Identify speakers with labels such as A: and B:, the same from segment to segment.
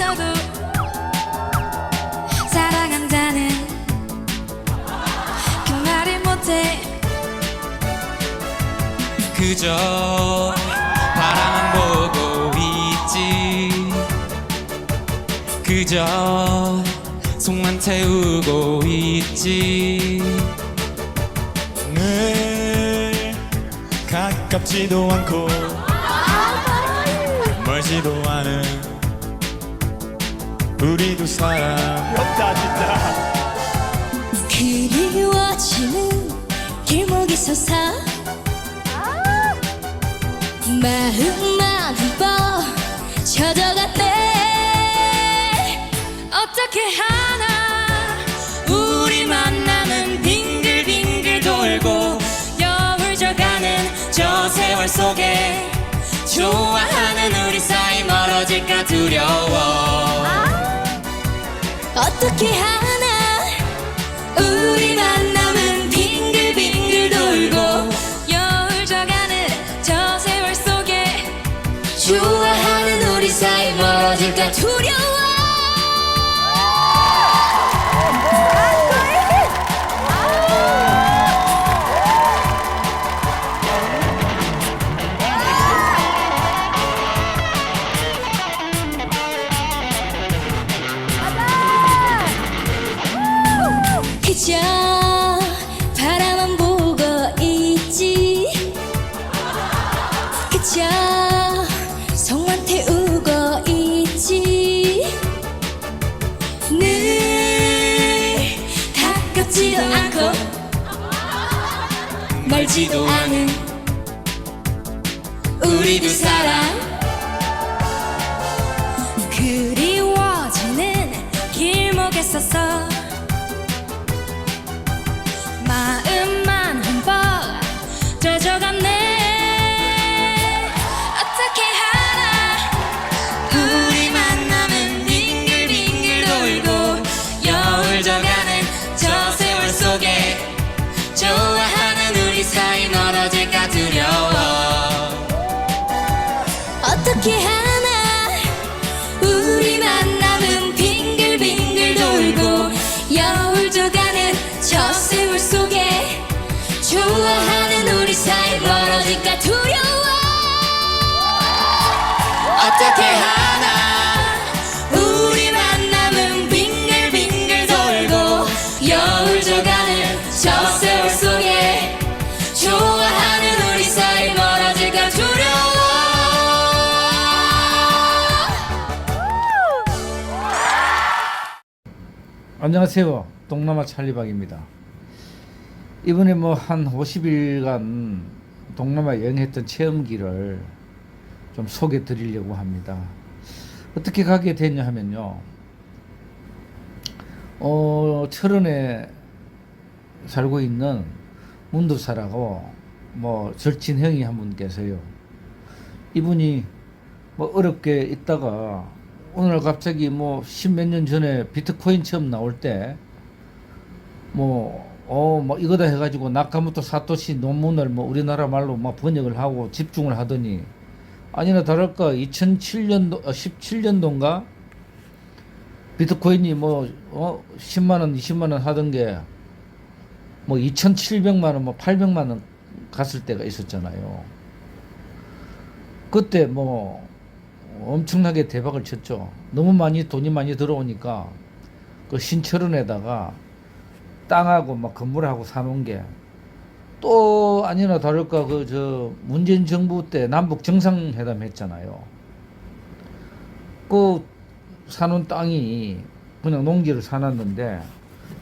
A: 있어도 사랑한다는 그 말을 못해.
B: 그저 바라만 보고 있지. 그저 속만 태우고 있지.
C: 늘 가깝지도 않고 멀지도 않은 우리 두 사람. 없다 진짜.
A: 그리워지는 길목이 서서 마음만 흠뻑 젖어갔네. 어떻게 하나 우리 만남은 빙글빙글 돌고 여울져가는 저 세월 속에 좋아하는 우리 사이 멀어질까 두려워. 어떻게 하나 우리 만남은 빙글빙글 돌고 여울져가는 저 세월 속에 좋아하는 우리 사이 멀어질까 두려워. 그저 바라만 보고 있지. 그저 속만 태우고 있지. 늘 가깝지도 않고 멀지도 않은 우리 두 사람. 그리워지는 길목에 서서 마음만 흠뻑 젖어갔네. 어떻게 하나 우리 만남은 빙글빙글 돌고 여울져가는 저 세월 속에 좋아하는 우리 사이 멀어질까 두려워. 어떻게 하나 우리 만남은 빙글빙글 돌고 여울져가는 저 세월 속에 좋아하는 우리 사이 멀어질까 두려워. 어떻게 하나 우리 만남은 빙글빙글 돌고 여울져가는 저 세월 속에 좋아하는 우리 사이 멀어질까 두려워.
D: 안녕하세요. 동남아 찰리박입니다. 이번에 한 50일간 동남아 여행했던 체험기를 좀 소개해 드리려고 합니다. 어떻게 가게 됐냐 하면요. 철원에 살고 있는 문두사라고 절친 형이 한 분 계세요. 이분이 어렵게 있다가 어느 날 갑자기 십몇 년 전에 비트코인 처음 나올 때 이거다 해가지고 나카모토 사토시 논문을 우리나라 말로 번역을 하고 집중을 하더니 아니나 다를까 2007년도 17년도인가 비트코인이 10만원 20만원 하던 게 2700만원 800만원 갔을 때가 있었잖아요. 그때 엄청나게 대박을 쳤죠. 너무 돈이 많이 들어오니까 그 신철원에다가 땅하고 건물하고 사놓은 게 또 아니나 다를까 문재인 정부 때 남북 정상회담 했잖아요. 그 사놓은 땅이 그냥 농지를 사놨는데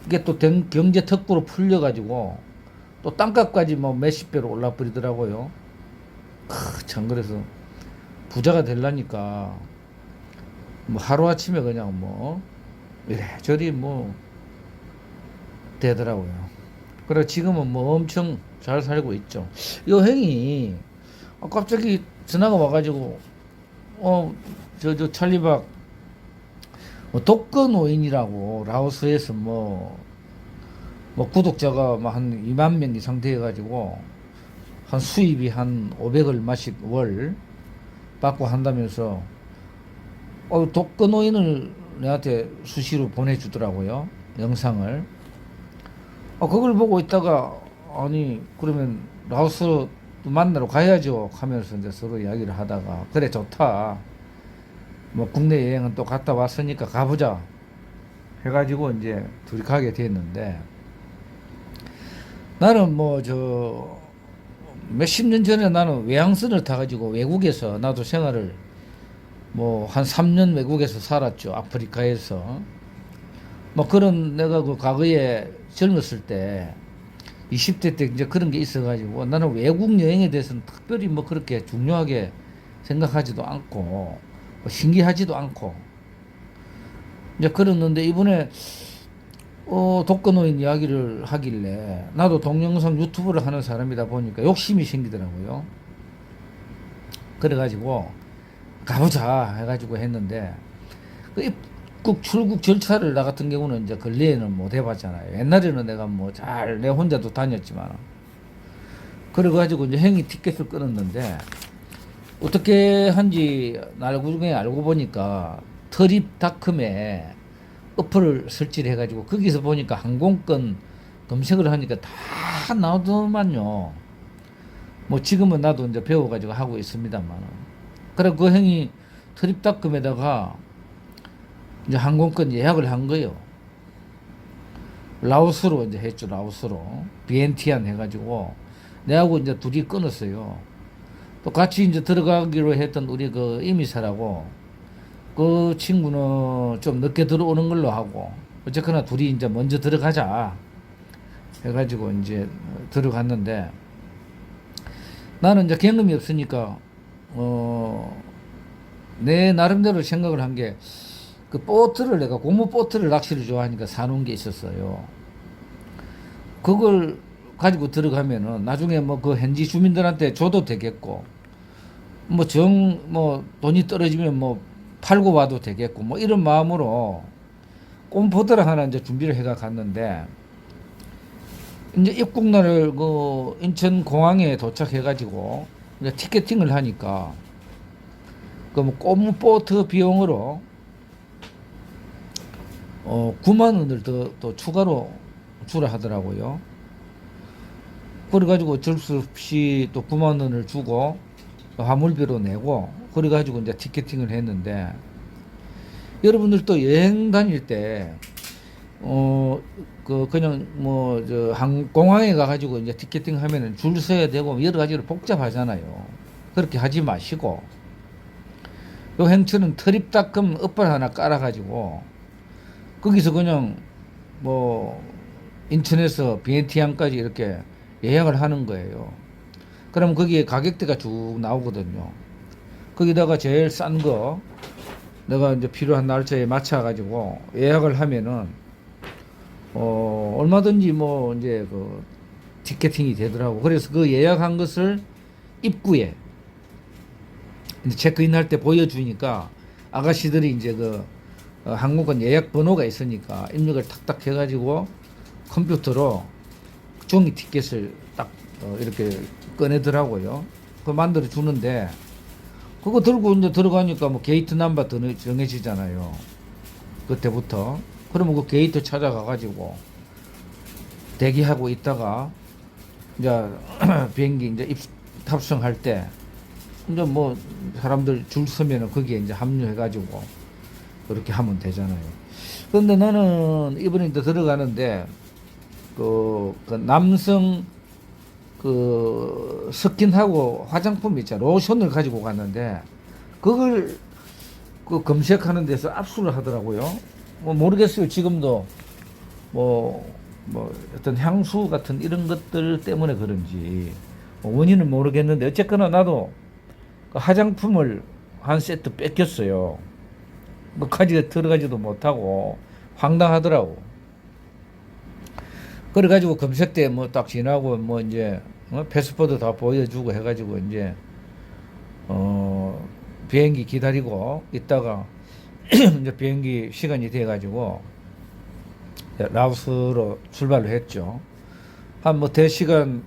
D: 이게 또 경제 특구로 풀려가지고 또 땅값까지 몇십 배로 올라버리더라고요. 참 그래서 부자가 되려니까 하루아침에 그냥 이래저리 되더라고요. 그래 지금은 엄청 잘 살고 있죠. 이 형이 갑자기 전화가 와가지고 저 찰리박 독거노인이라고 라오스에서 구독자가 한 2만 명 이상 돼가지고 한 수입이 한 500을 마씩 월 받고 한다면서 독거노인을 내한테 수시로 보내주더라고요. 영상을. 그걸 보고 있다가 아니 그러면 라오스 만나러 가야죠 하면서 이제 서로 이야기를 하다가 그래 좋다. 뭐 국내 여행은 또 갔다 왔으니까 가보자 해가지고 이제 둘이 가게 됐는데 나는 뭐 저 몇십 년 전에 나는 외항선을 타가지고 외국에서 나도 생활을 뭐 한 3년 외국에서 살았죠. 아프리카에서. 뭐 그런 내가 그 과거에 젊었을 때 20대 때 이제 그런 게 있어가지고 나는 외국 여행에 대해서는 특별히 뭐 그렇게 중요하게 생각하지도 않고 뭐 신기하지도 않고 이제 그랬는데 이번에 독거노인 이야기를 하길래 나도 동영상 유튜브를 하는 사람이다 보니까 욕심이 생기더라고요. 그래가지고 가보자 해가지고 했는데 그 입국 출국 절차를 나 같은 경우는 이제 근래에는 못 해봤잖아요. 옛날에는 내가 뭐 잘 내 혼자도 다녔지만 그래가지고 이제 형이 티켓을 끊었는데 어떻게 한지 나중에 알고 보니까 트립닷컴에 어플을 설치를 해가지고 거기서 보니까 항공권 검색을 하니까 다 나오더만요. 뭐 지금은 나도 이제 배워가지고 하고 있습니다만. 그래 그 형이 트립닷컴에다가 이제 항공권 예약을 한 거예요. 라오스로 이제 했죠. 라오스로 비엔티안 해가지고 내하고 이제 둘이 끊었어요. 또 같이 이제 들어가기로 했던 우리 그 이미사라고 그 친구는 좀 늦게 들어오는 걸로 하고 어쨌거나 둘이 이제 먼저 들어가자 해가지고 이제 들어갔는데 나는 이제 경험이 없으니까 내 나름대로 생각을 한 게 그 보트를 내가 고무 보트를 낚시를 좋아하니까 사놓은 게 있었어요. 그걸 가지고 들어가면은 나중에 뭐 그 현지 주민들한테 줘도 되겠고 뭐 돈이 떨어지면 뭐 팔고 와도 되겠고 뭐 이런 마음으로 꼼포드를 하나 이제 준비를 해가 갔는데 이제 입국날을 그 인천 공항에 도착해가지고 이제 티켓팅을 하니까 그 뭐 꼼포트 비용으로 9만 원을 더 추가로 주라 하더라고요. 그래가지고 어쩔 수 없이 또 9만 원을 주고 화물비로 내고 그래가지고 이제 티켓팅을 했는데 여러분들 또 여행 다닐 때 그냥 뭐 저 공항에 가가지고 이제 티켓팅 하면은 줄 서야 되고 여러 가지로 복잡하잖아요. 그렇게 하지 마시고 요 행처는 트립닷컴 어플 하나 깔아가지고 거기서 그냥 뭐 인천에서 비엔티안까지 이렇게 예약을 하는 거예요. 그럼 거기에 가격대가 쭉 나오거든요. 거기다가 제일 싼 거 내가 이제 필요한 날짜에 맞춰가지고 예약을 하면은 얼마든지 뭐 이제 그 티켓팅이 되더라고. 그래서 그 예약한 것을 입구에 이제 체크인 할 때 보여주니까 아가씨들이 이제 그 항공권 예약 번호가 있으니까 입력을 탁탁 해가지고 컴퓨터로 종이 티켓을 딱 이렇게 꺼내더라고요. 그거 만들어 주는데 그거 들고 이제 들어가니까 뭐 게이트 넘버 정해지잖아요. 그때부터. 그러면 그 게이트 찾아가가지고 대기하고 있다가 이제 비행기 이제 탑승할 때 이제 뭐 사람들 줄 서면은 거기에 이제 합류해가지고 그렇게 하면 되잖아요. 그런데 나는 이번에 이제 들어가는데 그 남성 그 스킨하고 화장품 있잖아. 로션을 가지고 갔는데 그걸 그 검색하는 데서 압수를 하더라고요. 뭐 모르겠어요. 지금도 뭐 어떤 향수 같은 이런 것들 때문에 그런지 뭐 원인은 모르겠는데 어쨌거나 나도 그 화장품을 한 세트 뺏겼어요. 뭐 가지고 들어가지도 못하고 황당하더라고. 그래가지고 검색대 뭐 딱 지나고 뭐 이제 패스포드 다 보여주고 해가지고 이제 비행기 기다리고 있다가 이제 비행기 시간이 돼가지고 라오스로 출발을 했죠. 한 뭐 대시간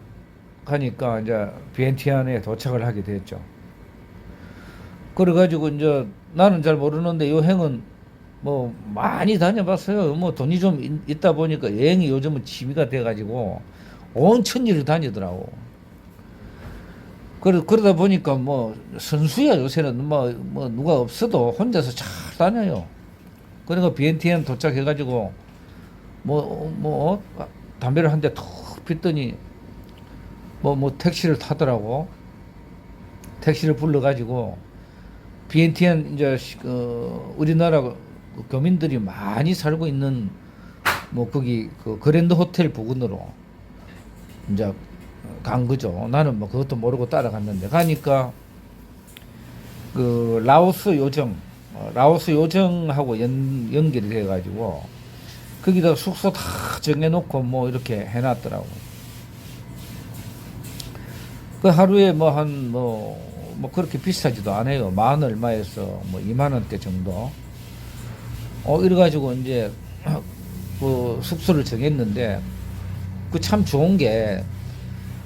D: 가니까 이제 비엔티안에 도착을 하게 됐죠. 그래가지고 이제 나는 잘 모르는데 여행은 뭐 많이 다녀봤어요. 뭐 돈이 좀 있다 보니까 여행이 요즘은 취미가 돼가지고 온 천지를 다니더라고. 그러다 보니까 뭐 선수야. 요새는 뭐 누가 없어도 혼자서 잘 다녀요. 그러니까 비엔티엔 도착해가지고 뭐 담배를 한 대 툭 피더니 뭐 택시를 타더라고. 택시를 불러가지고 비엔티엔 이제 우리나라 그 교민들이 많이 살고 있는 뭐 거기 그 그랜드 호텔 부근으로 이제 간 거죠. 나는 뭐 그것도 모르고 따라갔는데 가니까 그 라오스 요정하고 연결이 돼가지고 거기다 숙소 다 정해놓고 뭐 이렇게 해놨더라고. 그 하루에 뭐 그렇게 비싸지도 않아요. 만 얼마에서 뭐 2만 원대 정도. 이래가지고 이제 그 숙소를 정했는데 그 참 좋은 게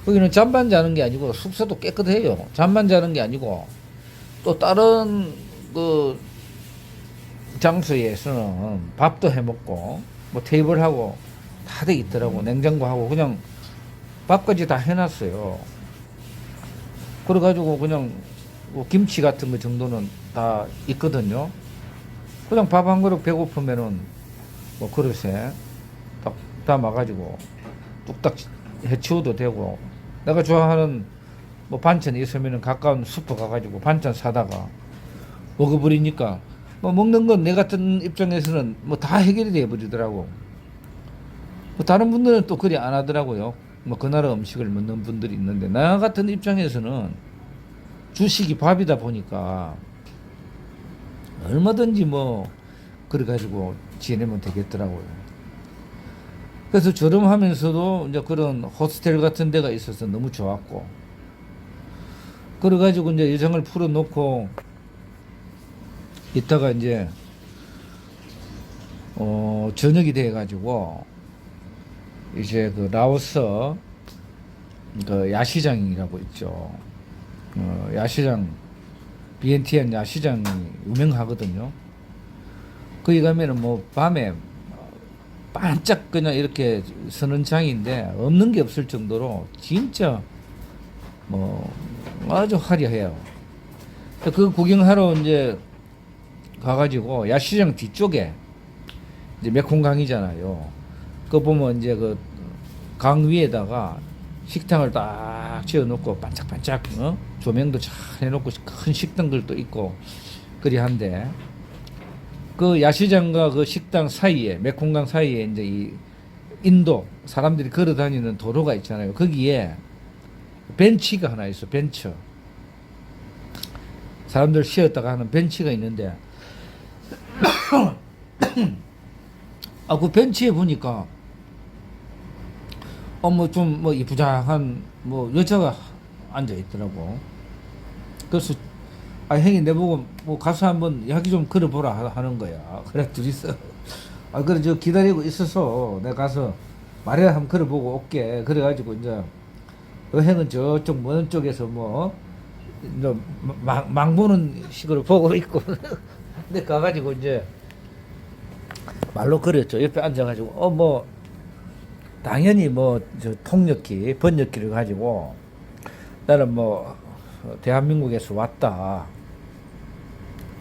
D: 거기는 잠만 자는 게 아니고 숙소도 깨끗해요. 잠만 자는 게 아니고 또 다른 그 장소에서는 밥도 해 먹고 뭐 테이블하고 다 돼 있더라고. 냉장고하고 그냥 밥까지 다 해놨어요. 그래가지고 그냥 뭐 김치 같은 거 정도는 다 있거든요. 그냥 밥 한 그릇 배고프면은 뭐 그릇에 딱 담아가지고 뚝딱 해치워도 되고, 내가 좋아하는 뭐 반찬이 있으면은 가까운 슈퍼 가가지고 반찬 사다가 먹어버리니까 뭐 먹는 건 내 같은 입장에서는 뭐 다 해결이 돼버리더라고. 뭐 다른 분들은 또 그리 안 하더라고요. 뭐 그 나라 음식을 먹는 분들이 있는데 나 같은 입장에서는 주식이 밥이다 보니까 얼마든지 뭐 그래가지고 지내면 되겠더라고요. 그래서 저렴하면서도 이제 그런 호스텔 같은 데가 있어서 너무 좋았고, 그래가지고 이제 여정을 풀어놓고 이따가 이제 저녁이 돼가지고 이제 그 라오스 그 야시장이라고 있죠. 야시장, 비엔티엔 야시장이 유명하거든요. 거기 가면은 뭐 밤에 반짝 그냥 이렇게 서는 장인데 없는 게 없을 정도로 진짜 뭐 아주 화려해요. 그 구경하러 이제 가가지고 야시장 뒤쪽에 이제 메콩강이잖아요. 그거 보면 이제 그 강 위에다가 식당을 딱 지어놓고 반짝반짝 조명도 잘 해놓고 큰 식당들도 있고 그리 한데, 그 야시장과 그 식당 사이에, 메콩강 사이에 이제 이 인도 사람들이 걸어 다니는 도로가 있잖아요. 거기에 벤치가 하나 있어. 벤치. 사람들 쉬었다가 하는 벤치가 있는데 그 벤치에 보니까 뭐 좀 뭐 이쁘장한 뭐 여자가 앉아 있더라고. 그래서 형이 내보고 뭐 가서 한번 이야기 좀 걸어보라 하는 거야. 그래 둘이서 그래 저 기다리고 있어서 내가 가서 말이라 한번 걸어보고 올게. 그래가지고 이제 여행은 저쪽 먼 쪽에서 뭐 이제 망 보는 식으로 보고 있고 근데 가가지고 이제 말로 걸었죠. 옆에 앉아가지고 뭐 당연히 뭐 저 통역기 번역기를 가지고 나는 뭐 대한민국에서 왔다.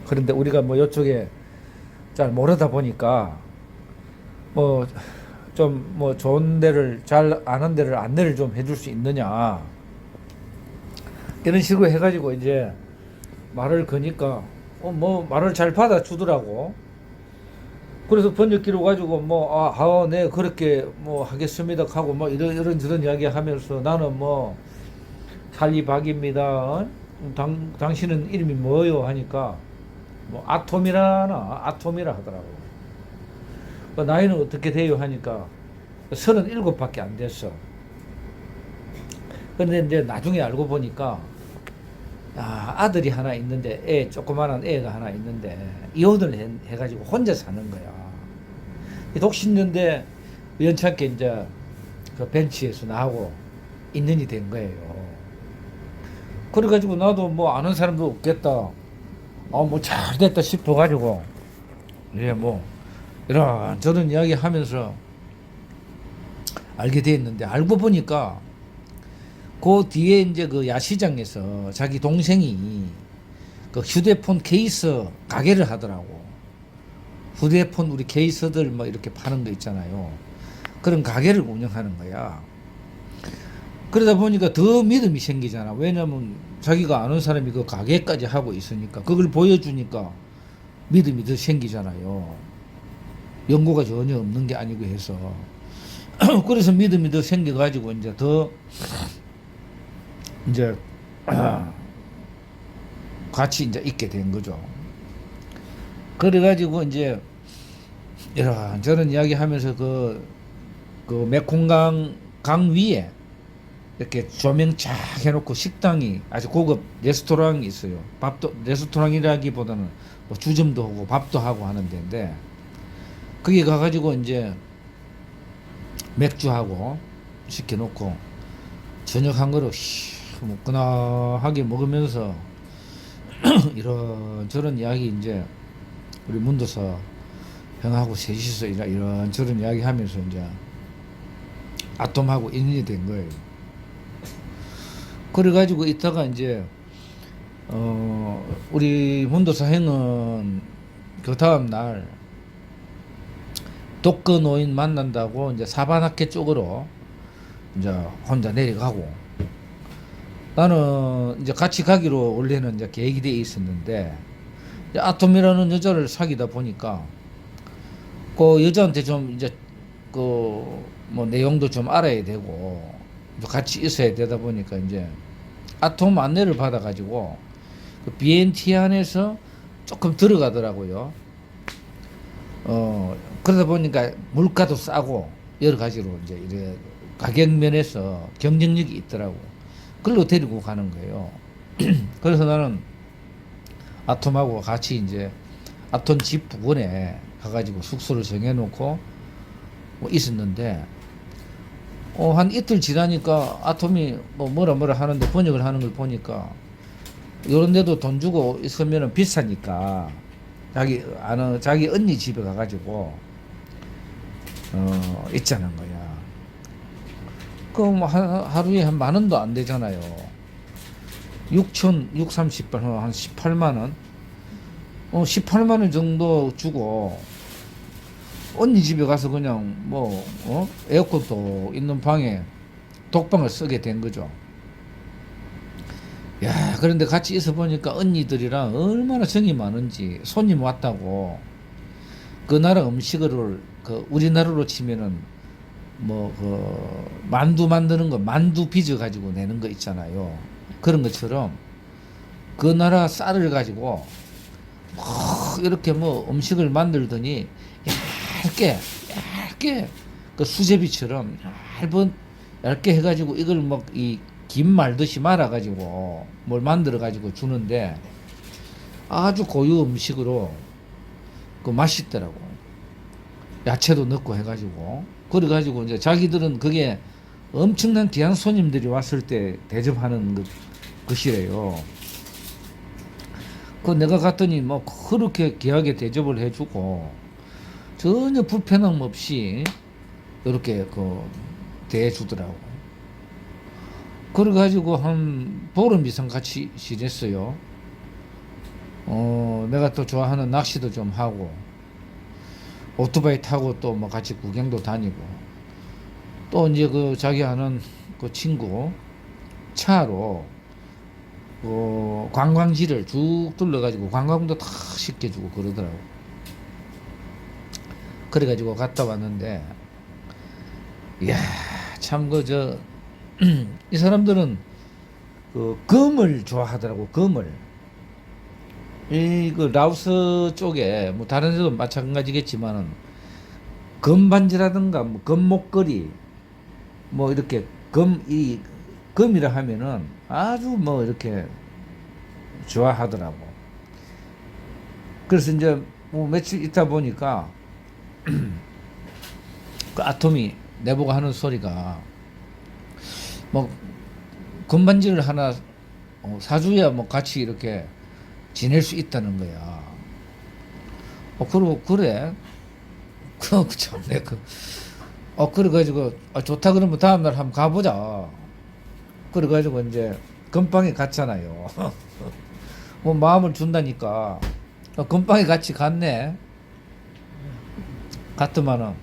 D: 그런데 우리가 뭐 이쪽에 잘 모르다 보니까 뭐 좀 뭐 좋은 데를 잘 아는 데를 안내를 좀 해줄 수 있느냐 이런 식으로 해가지고 이제 말을 거니까 뭐 말을 잘 받아주더라고. 그래서 번역기로 가지고 네 그렇게 뭐 하겠습니다 하고 뭐 이런 저런 이야기 하면서 나는 뭐 찰리박입니다. 당신은 이름이 뭐요 하니까 뭐 아톰이라 하더라고. 나이는 어떻게 돼요 하니까 37밖에 안 됐어. 그런데 이제 나중에 알고 보니까 아들이 하나 있는데 조그마한 애가 하나 있는데 이혼을 해가지고 혼자 사는 거야. 독신인데 우연찮게 이제 그 벤치에서 나하고 인연이 된 거예요. 그래가지고 나도 뭐 아는 사람도 없겠다. 뭐 잘 됐다 싶어가지고 뭐 이런 저런 이야기 하면서 알게 됐는데, 알고 보니까 그 뒤에 이제 그 야시장에서 자기 동생이 그 휴대폰 케이스 가게를 하더라고. 휴대폰 우리 케이스들 뭐 이렇게 파는 거 있잖아요. 그런 가게를 운영하는 거야. 그러다 보니까 더 믿음이 생기잖아. 왜냐면 자기가 아는 사람이 그 가게까지 하고 있으니까 그걸 보여주니까 믿음이 더 생기잖아요. 연고가 전혀 없는 게 아니고 해서. 그래서 믿음이 더 생겨가지고 이제 더 이제 같이 이제 있게 된 거죠. 그래가지고 이제 이런저런 이야기 하면서 그 메콩강 강 위에 이렇게 조명 쫙 해놓고 식당이 아주 고급 레스토랑이 있어요. 밥도 레스토랑이라기보다는 뭐 주점도 하고 밥도 하고 하는 데인데, 거기 가가지고 이제 맥주하고 시켜놓고 저녁 한 그릇 먹거나하게 먹으면서 이런저런 이야기 이제 우리 문도사 형하고 셋이서 이런저런 이야기 하면서 이제 아톰하고 인연이 된 거예요. 그래가지고 있다가 이제 우리 문도사 형은 그 다음 날 독거 노인 만난다고 이제 사바나케 쪽으로 이제 혼자 내려가고, 나는 이제 같이 가기로 원래는 이제 계획이 돼 있었는데, 이제 아톰이라는 여자를 사귀다 보니까 그 여자한테 좀 이제 그 뭐 내용도 좀 알아야 되고 같이 있어야 되다 보니까 이제 아톰 안내를 받아가지고 그 BNT 안에서 조금 들어가더라고요. 그러다 보니까 물가도 싸고 여러 가지로 이제 이래 가격 면에서 경쟁력이 있더라고. 그걸로 데리고 가는 거예요. 그래서 나는 아톰하고 같이 이제 아톰 집 부근에 가가지고 숙소를 정해놓고 뭐 있었는데, 한 이틀 지나니까 아톰이 뭐라 하는데 번역을 하는 걸 보니까 이런 데도 돈 주고 있으면 비싸니까 자기 언니 집에 가가지고 있자는 거야. 그럼 하루에 한 10,000원도 안 되잖아요. 630번 한 18만 원. 18만 원 정도 주고 언니 집에 가서 그냥 에어컨도 있는 방에 독방을 쓰게 된 거죠. 야, 그런데 같이 있어 보니까 언니들이랑 얼마나 정이 많은지. 손님 왔다고 그 나라 음식을 우리나라로 치면은 만두 만드는 거, 만두 빚어 가지고 내는 거 있잖아요. 그런 것처럼 그 나라 쌀을 가지고 이렇게 음식을 만들더니 얇게 그 수제비처럼 얇게 해가지고 이걸 이 김 말듯이 말아가지고 뭘 만들어가지고 주는데 아주 고유 음식으로 맛있더라고. 야채도 넣고 해가지고. 그래가지고 이제 자기들은 그게 엄청난 귀한 손님들이 왔을 때 대접하는 것이래요. 내가 갔더니 그렇게 귀하게 대접을 해주고 전혀 불편함 없이 이렇게 대해주더라고. 그래가지고 한 보름 이상 같이 지냈어요. 내가 또 좋아하는 낚시도 좀 하고 오토바이 타고 또 같이 구경도 다니고, 또 이제 자기 아는 그 친구 차로 관광지를 쭉 둘러가지고 관광도 다 시켜주고 그러더라고. 그래가지고 갔다 왔는데, 이야, 참 이 사람들은 금을 좋아하더라고. 금을. 라오스 쪽에 다른 데도 마찬가지겠지만은 금반지라든가 금목걸이 이렇게 금이라 하면은 아주 이렇게 좋아하더라고. 그래서 이제 며칠 있다 보니까 그 아톰이 내보고 하는 소리가 금반지를 하나 사주야 같이 이렇게 지낼 수 있다는 거야. 그래. 참내 그래가지고 좋다 그러면 다음날 한번 가보자. 그래가지고 이제 건빵에 갔잖아요. 뭐 마음을 준다니까 건빵에 같이 갔네. 갔더만은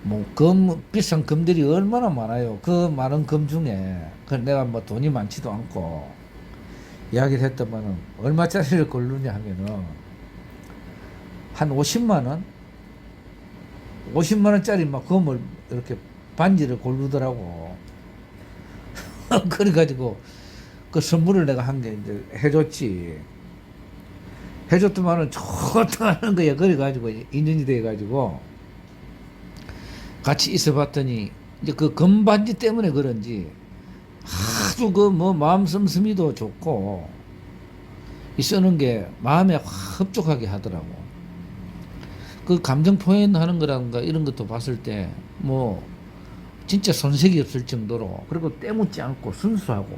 D: 뭐 비싼 금들이 얼마나 많아요. 그 많은 금 중에 내가 뭐 돈이 많지도 않고 이야기를 했더만은 얼마짜리를 고르냐 하면은 한 50만 원? 50만 원짜리 막 금을 이렇게 반지를 고르더라고. 그래가지고 그 선물을 내가 한 게 이제 해줬지. 해줬더만은 좋다 하는 거야. 그래가지고 인연이 돼가지고 같이 있어봤더니 이제 그 금반지 때문에 그런지 아주 그 뭐 마음 씀씀이도 좋고 이 쓰는 게 마음에 확 흡족하게 하더라고. 그 감정 표현하는 거라든가 이런 것도 봤을 때 뭐 진짜 손색이 없을 정도로 그리고 때묻지 않고 순수하고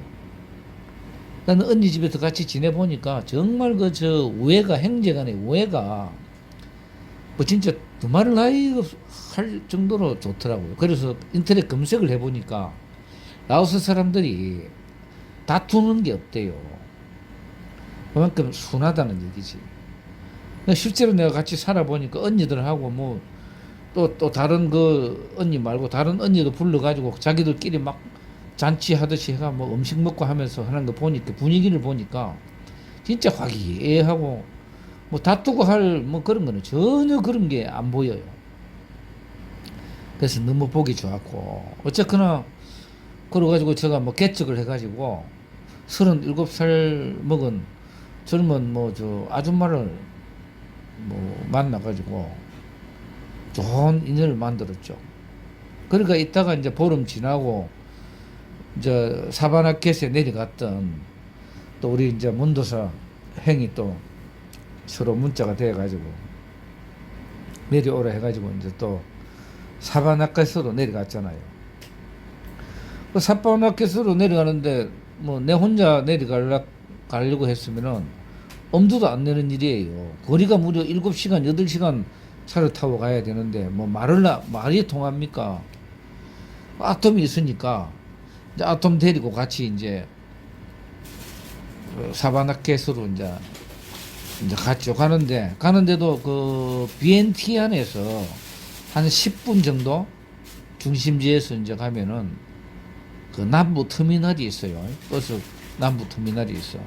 D: 나는 언니 집에서 같이 지내보니까 정말 그 저 우애가 형제간의 우애가 뭐 진짜 두말을 나이 할 정도로 좋더라고요. 그래서 인터넷 검색을 해보니까 라오스 사람들이 다투는 게 없대요. 그만큼 순하다는 얘기지. 실제로 내가 같이 살아보니까 언니들하고 뭐 또 다른 그 언니 말고 다른 언니도 불러가지고 자기들끼리 막 잔치하듯이 해가 뭐 음식 먹고 하면서 하는 거 보니까 분위기를 보니까 진짜 화기애애하고 뭐 다투고 할 뭐 그런 거는 전혀 그런 게 안 보여요. 그래서 너무 보기 좋았고 어쨌거나 그래가지고 제가 뭐 개척을 해가지고 37살 먹은 젊은 뭐 저 아줌마를 뭐 만나가지고 좋은 인연을 만들었죠. 그러니까 이따가 이제 보름 지나고 이제 사바나켓에 내려갔던 또 우리 이제 문도사 행이 또 서로 문자가 돼가지고 내려오라 해가지고 이제 또 사바나켓으로 내려갔잖아요. 그 사바나켓으로 내려가는데 뭐 내 혼자 가려고 했으면은 엄두도 안 내는 일이에요. 거리가 무려 7시간, 8시간 차를 타고 가야 되는데 뭐 말이 통합니까? 아톰이 있으니까 이제 아톰 데리고 같이 이제 사바나켓으로 이제 갔죠. 가는데도 그 BNT 안에서 한 10분 정도 중심지에서 이제 가면은 그 남부 터미널이 있어요. 버스 남부 터미널이 있어.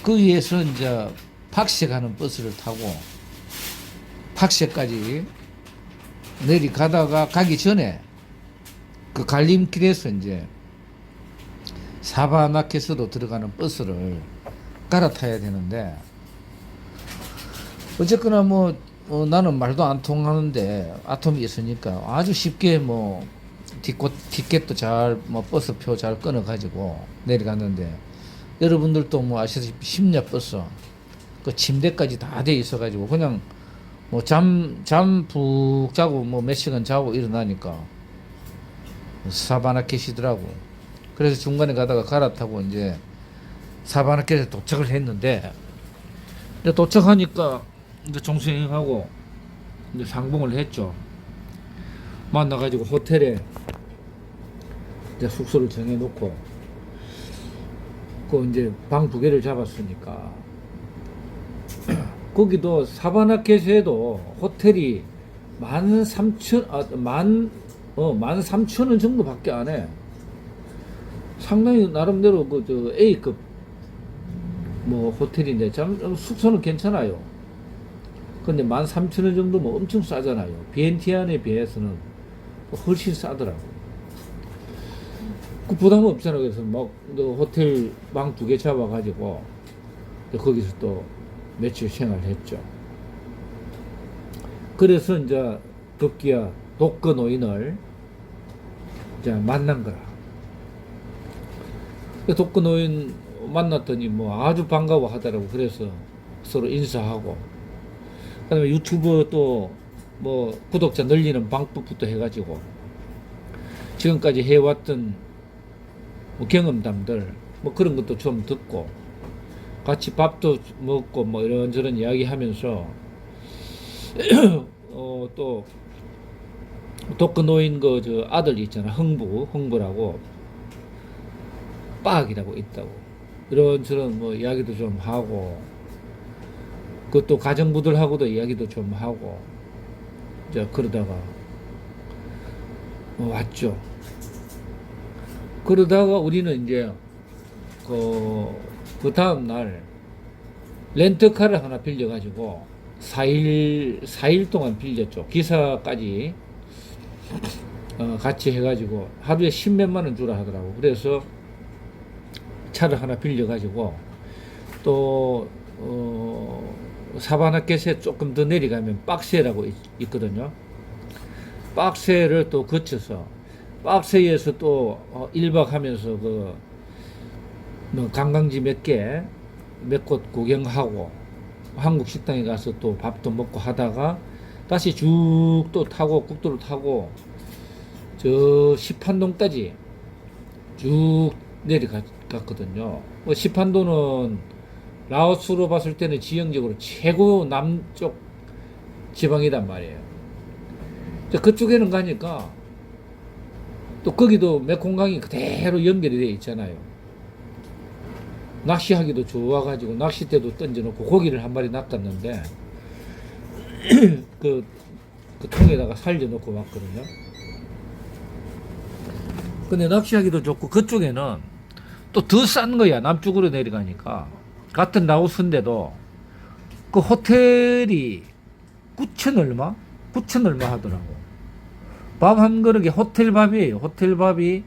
D: 그 위에서 이제 팍세 가는 버스를 타고 팍세까지 내려가다가 가기 전에 그 갈림길에서 이제 사바나켓으로 들어가는 버스를 갈아타야 되는데 어쨌거나 뭐 나는 말도 안 통하는데 아톰이 있으니까 아주 쉽게 뭐 티켓도 잘 뭐 버스표 잘 끊어가지고 내려갔는데 여러분들도 뭐 아시다시피 심야 버스 그 침대까지 다 돼 있어가지고 그냥 뭐 잠 푹 자고 뭐 몇 시간 자고 일어나니까 사바나켓이더라고. 그래서 중간에 가다가 갈아타고 이제 사바나켓에 도착을 했는데 이제 도착하니까 이제 종수행하고 이제 상봉을 했죠. 만나가지고 호텔에 이제 숙소를 정해놓고 그 이제 방 2개를 잡았으니까 거기도 사바나켓에도 호텔이 13,000원 정도밖에 안 해. 상당히 나름대로 그 저 A급 뭐 호텔인데 숙소는 괜찮아요. 근데 13,000원 정도면 엄청 싸잖아요. 비엔티안에 비해서는 훨씬 싸더라고. 그 부담 없잖아. 그래서 막 호텔 방 2개 잡아가지고 거기서 또 며칠 생활했죠. 그래서 이제 급기야 독거 노인을 이제 만난 거라. 독거 노인 만났더니 뭐 아주 반가워 하더라고. 그래서 서로 인사하고 그다음에 유튜브 또 뭐 구독자 늘리는 방법부터 해가지고 지금까지 해왔던 뭐 경험담들 뭐 그런 것도 좀 듣고 같이 밥도 먹고 뭐 이런저런 이야기하면서 또 독거노인 그 저 아들 있잖아, 흥부라고 빡이라고 있다고 이런저런 뭐 이야기도 좀 하고, 그것도 가정부들하고도 이야기도 좀 하고, 이제 그러다가 왔죠. 그러다가 우리는 이제 그 다음 날 렌트카를 하나 빌려가지고 4일 동안 빌렸죠. 기사까지 같이 해가지고 하루에 10몇만 원 주라 하더라고. 그래서 차를 하나 빌려가지고 또 사바나켓에 조금 더 내려가면 빡세라고 있거든요. 빡세를 또 거쳐서 빡세에서 또 1박 하면서 뭐 관광지 몇 곳 구경하고 한국 식당에 가서 또 밥도 먹고 하다가 다시 쭉 또 타고 국도를 타고 저 시판동까지 쭉 내려갔거든요. 시판도는 라오스로 봤을 때는 지형적으로 최고 남쪽 지방이란 말이에요. 그쪽에는 가니까 또 거기도 메콩강이 그대로 연결이 되어 있잖아요. 낚시하기도 좋아가지고 낚싯대도 던져놓고 고기를 한 마리 낚았는데 그 통에다가 살려놓고 왔거든요. 근데 낚시하기도 좋고 그쪽에는 또 더 싼 거야. 남쪽으로 내려가니까 같은 라오스인데도 그 호텔이 9천 얼마 하더라고. 밥 한 그릇에 호텔 밥이에요. 호텔 밥이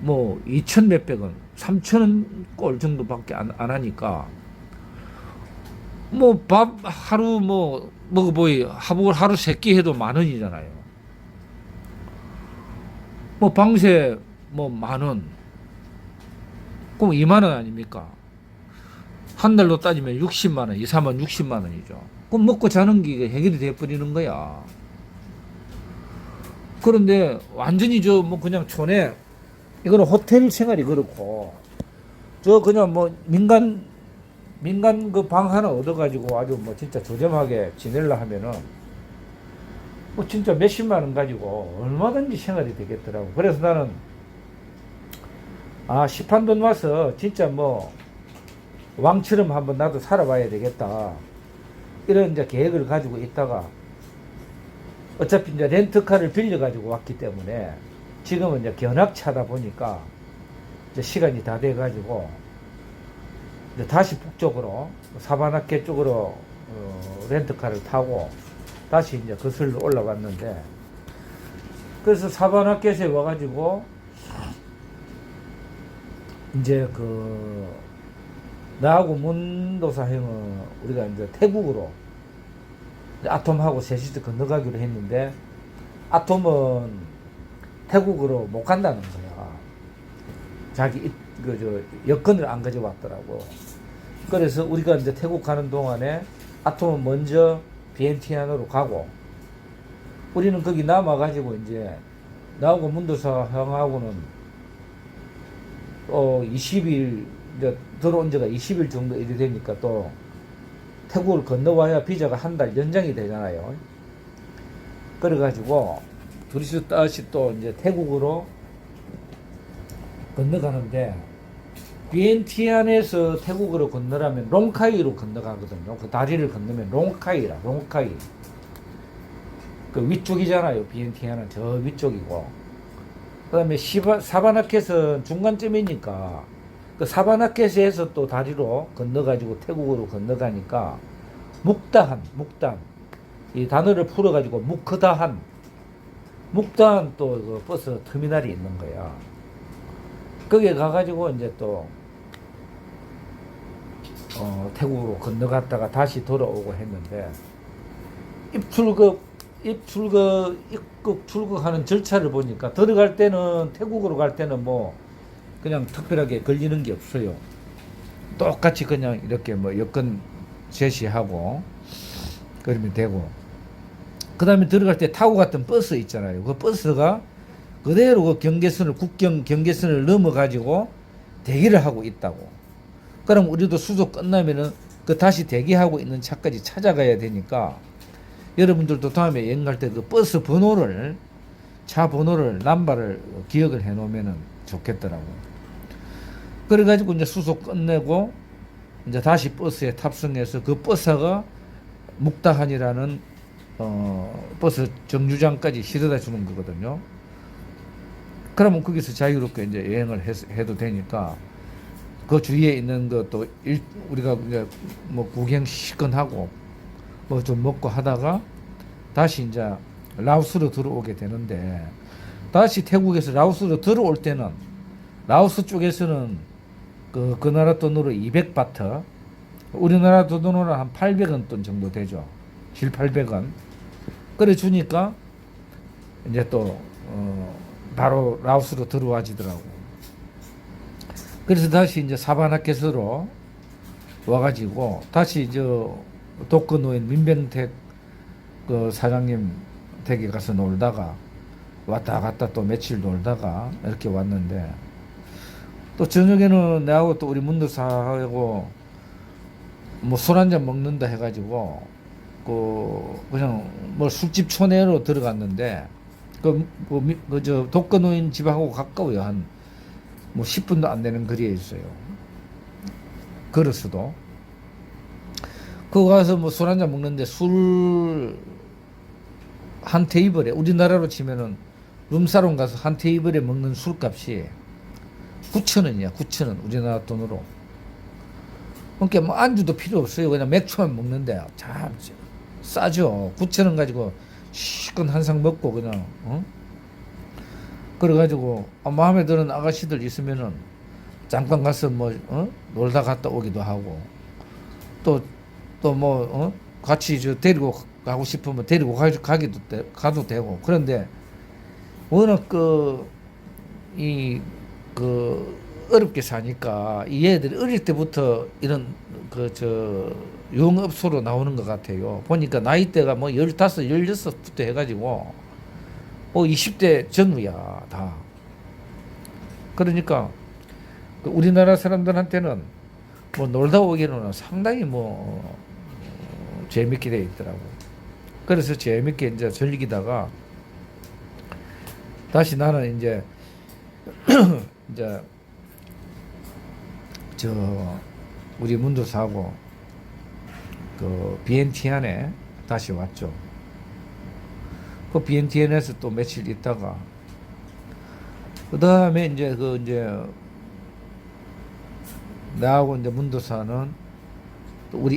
D: 뭐 2천 몇백 원, 3천 꼴 정도밖에 안 하니까 뭐 밥 하루 뭐 먹어보이 하루 3끼 해도 10,000원이잖아요. 뭐 방세 뭐 10,000원, 그럼 20,000원 아닙니까? 한 달로 따지면 60만 원, 2, 3만 60만 원이죠. 그럼 먹고 자는 게 해결이 돼버리는 거야. 그런데 완전히 저 뭐 그냥 촌에 이거는 호텔 생활이 그렇고 저 그냥 뭐 민간 그 방 하나 얻어가지고 아주 뭐 진짜 저렴하게 지내려 하면은 뭐 진짜 몇십만 원 가지고 얼마든지 생활이 되겠더라고. 그래서 나는 시판돈 와서 진짜 뭐 왕처럼 한번 나도 살아봐야 되겠다, 이런 이제 계획을 가지고 있다가 어차피 이제 렌트카를 빌려가지고 왔기 때문에 지금은 이제 견학차다 보니까 이제 시간이 다 돼가지고 이제 다시 북쪽으로 사바나케 쪽으로 렌트카를 타고 다시 이제 거슬러 올라왔는데, 그래서 사바나케에 와가지고 이제 나하고 문도사 형은 우리가 이제 태국으로 아톰하고 셋이서 건너가기로 했는데 아톰은 태국으로 못 간다는 거야. 자기 여권을 안 가져왔더라고. 그래서 우리가 이제 태국 가는 동안에 아톰은 먼저 비엔티안으로 가고 우리는 거기 남아가지고 이제 나하고 문도사 형하고는 20일 이제 들어온 지가 20일 정도 일이 되니까 또 태국을 건너와야 비자가 한 달 연장이 되잖아요. 그래가지고 둘이서 다시 또 이제 태국으로 건너가는데, 비엔티안에서 태국으로 건너라면 롱카이로 건너가거든요. 그 다리를 건너면 롱카이. 그 위쪽이잖아요. 비엔티안은 저 위쪽이고. 그 다음에 사바나켓은 중간쯤이니까 그 사바나켓에서 또 다리로 건너가지고 태국으로 건너가니까 묵단, 이 단어를 풀어가지고 묵크다한 또 그 버스 터미널이 있는 거야. 거기에 가가지고 이제 또 태국으로 건너갔다가 다시 돌아오고 했는데, 입국 출국하는 절차를 보니까 들어갈 때는 태국으로 갈 때는 뭐 그냥 특별하게 걸리는 게 없어요. 똑같이 그냥 이렇게 뭐 여권 제시하고 그러면 되고, 그 다음에 들어갈 때 타고 갔던 버스 있잖아요. 그 버스가 그대로 그 국경 경계선을 넘어가지고 대기를 하고 있다고. 그럼 우리도 수속 끝나면은 그 다시 대기하고 있는 차까지 찾아가야 되니까 여러분들도 다음에 여행 갈 때 그 버스 번호를 차 번호를 남바를 기억을 해 놓으면은 좋겠더라고. 그래가지고 이제 수속 끝내고 이제 다시 버스에 탑승해서 그 버스가 묵다한이라는 버스 정류장까지 실어다 주는 거거든요. 그러면 거기서 자유롭게 이제 여행을 해도 되니까 그 주위에 있는 것도 우리가 이제 뭐 구경 시건하고 뭐 좀 먹고 하다가 다시 이제 라오스로 들어오게 되는데, 다시 태국에서 라오스로 들어올 때는 라오스 쪽에서는 그 나라 돈으로 200바트, 우리나라 돈으로 한 800원 돈 정도 되죠. 7, 800원. 그래 주니까 이제 또 바로 라오스로 들어와지더라고. 그래서 다시 이제 사바나켓으로 와가지고 다시 독거노인 민병택 그 사장님 댁에 가서 놀다가 왔다 갔다 또 며칠 놀다가 이렇게 왔는데, 또 저녁에는 내하고 또 우리 문도사하고 뭐 술 한잔 먹는다 해가지고 그냥 뭐 술집 초내로 들어갔는데, 저 독거노인 집하고 가까워요. 한 뭐 10분도 안 되는 거리에 있어요. 걸어서도. 그거 가서 뭐 술 한잔 먹는데 술 한 테이블에, 우리나라로 치면은 룸사롱 가서 한 테이블에 먹는 술값이 9,000원이야. 9,000원 우리나라 돈으로. 그러니까 뭐 안주도 필요 없어요. 그냥 맥주만 먹는데 참 싸죠. 9,000원 가지고 시건 한 상 먹고 그냥 그래가지고 마음에 드는 아가씨들 있으면은 잠깐 가서 뭐 놀다 갔다 오기도 하고, 또 뭐 같이 데리고 가고 싶으면 데리고 가도 되고. 그런데 워낙 어렵게 사니까 이 애들이 어릴 때부터 이런 유흥업소로 나오는 것 같아요. 보니까 나이대가 뭐 15, 16부터 해가지고 20대 전후야 다. 그러니까 우리나라 사람들한테는 뭐 놀다 오기는 상당히 재밌게 돼 있더라고. 그래서 재밌게 이제 즐기다가 다시 나는 이제 우리 문도사하고 비엔티안에 다시 왔죠. 그 비엔티안에서 또 며칠 있다가 그 다음에 이제 나하고 이제 문도사는 또 우리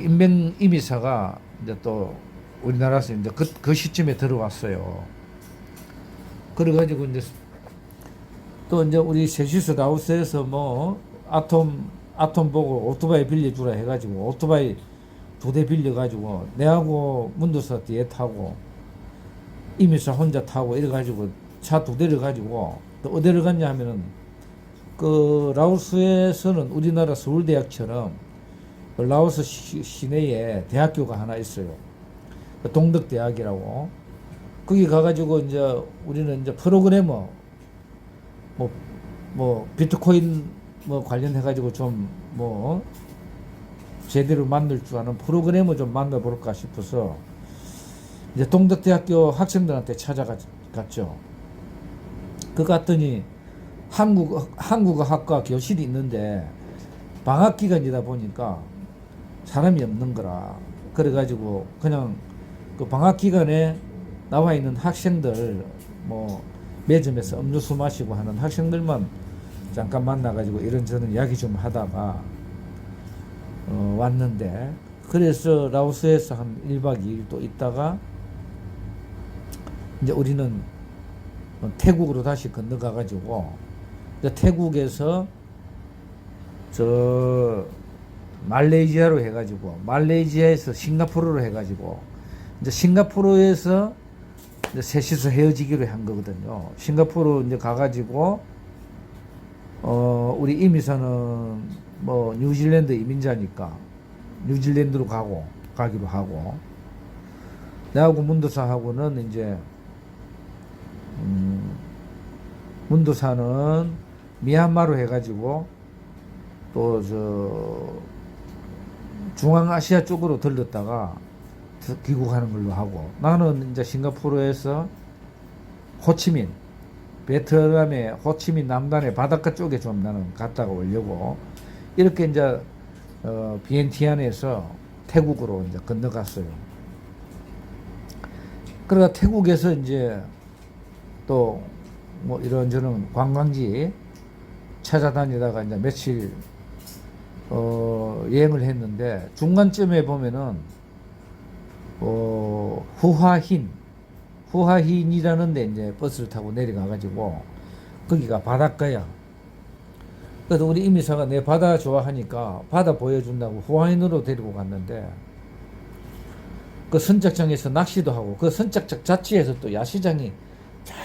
D: 임미사가 이제 또 우리나라에서 이제 그 시점에 들어왔어요. 그래가지고 이제 또 이제 우리 셋이서 라오스에서 뭐 아톰 보고 오토바이 빌려주라 해가지고 오토바이 2대 빌려가지고 내하고 문도사 뒤에 타고 임미사 혼자 타고 이래가지고 차 2대를 가지고 또 어디를 갔냐 하면은 라오스에서는 우리나라 서울대학처럼 라오스 시내에 대학교가 하나 있어요. 동덕대학이라고. 거기 가가지고 이제 우리는 이제 프로그래머 뭐 비트코인 관련해가지고 좀 제대로 만들 줄 아는 프로그래머 좀 만나볼까 싶어서 이제 동덕대학교 학생들한테 찾아갔죠. 그 갔더니 한국어학과 교실이 있는데 방학 기간이다 보니까 사람이 없는 거라. 그래가지고 그냥 그 방학 기간에 나와 있는 학생들 매점에서 음료수 마시고 하는 학생들만 잠깐 만나가지고 이런저런 이야기 좀 하다가 왔는데, 그래서 라오스에서 한 1박 2일 또 있다가 이제 우리는 태국으로 다시 건너가가지고 태국에서 말레이시아로 해가지고 말레이시아에서 싱가포르로 해가지고 이제 싱가포르에서 이제 셋이서 헤어지기로 한 거거든요. 싱가포르 이제 가가지고 우리 이미서는 뉴질랜드 이민자니까 뉴질랜드로 가기로 하고, 내하고 문도사하고는 이제 문도사는 미얀마로 해가지고 또 저 중앙아시아 쪽으로 들렀다가 귀국하는 걸로 하고, 나는 이제 싱가포르에서 호치민, 베트남의 호치민 남단의 바닷가 쪽에 좀 나는 갔다가 오려고 이렇게 이제 비엔티안에서 태국으로 이제 건너갔어요. 그러다 태국에서 이제 또 뭐 이런저런 관광지 찾아다니다가 이제 며칠 여행을 했는데, 중간쯤에 보면은 후하힌이라는 데 이제 버스를 타고 내려가 가지고 거기가 바닷가야. 그래서 우리 이미사가 내 바다 좋아하니까 바다 보여준다고 후하힌으로 데리고 갔는데, 그 선착장에서 낚시도 하고, 그 선착장 자체에서 또 야시장이 쫙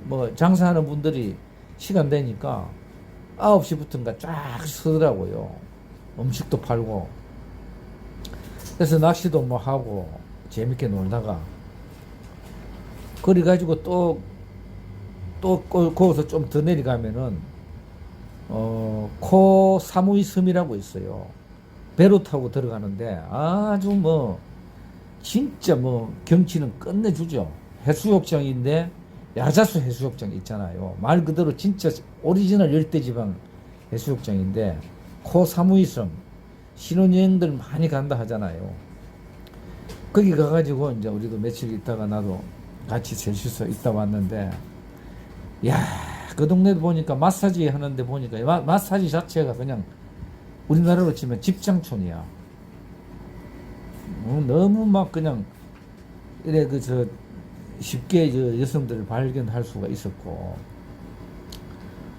D: 뭐 장사하는 분들이 시간 되니까 9시부터인가 쫙 서더라고요. 음식도 팔고. 그래서 낚시도 뭐 하고 재밌게 놀다가, 그래가지고 또 거기서 좀 더 내려가면은 코 사무이 섬이라고 있어요. 배로 타고 들어가는데 아주 뭐 진짜 뭐 경치는 끝내주죠. 해수욕장인데 야자수 해수욕장 있잖아요. 말 그대로 진짜 오리지널 열대지방 해수욕장인데, 코 사무이 섬 신혼여행들 많이 간다 하잖아요. 거기 가가지고 이제 우리도 며칠 있다가 나도 같이 셋이서 있다 왔는데, 야, 그 동네도 보니까 마사지 하는데 보니까 마사지 자체가 그냥 우리나라로 치면 집장촌이야. 너무 막 그냥 이래 쉽게 여성들을 발견할 수가 있었고,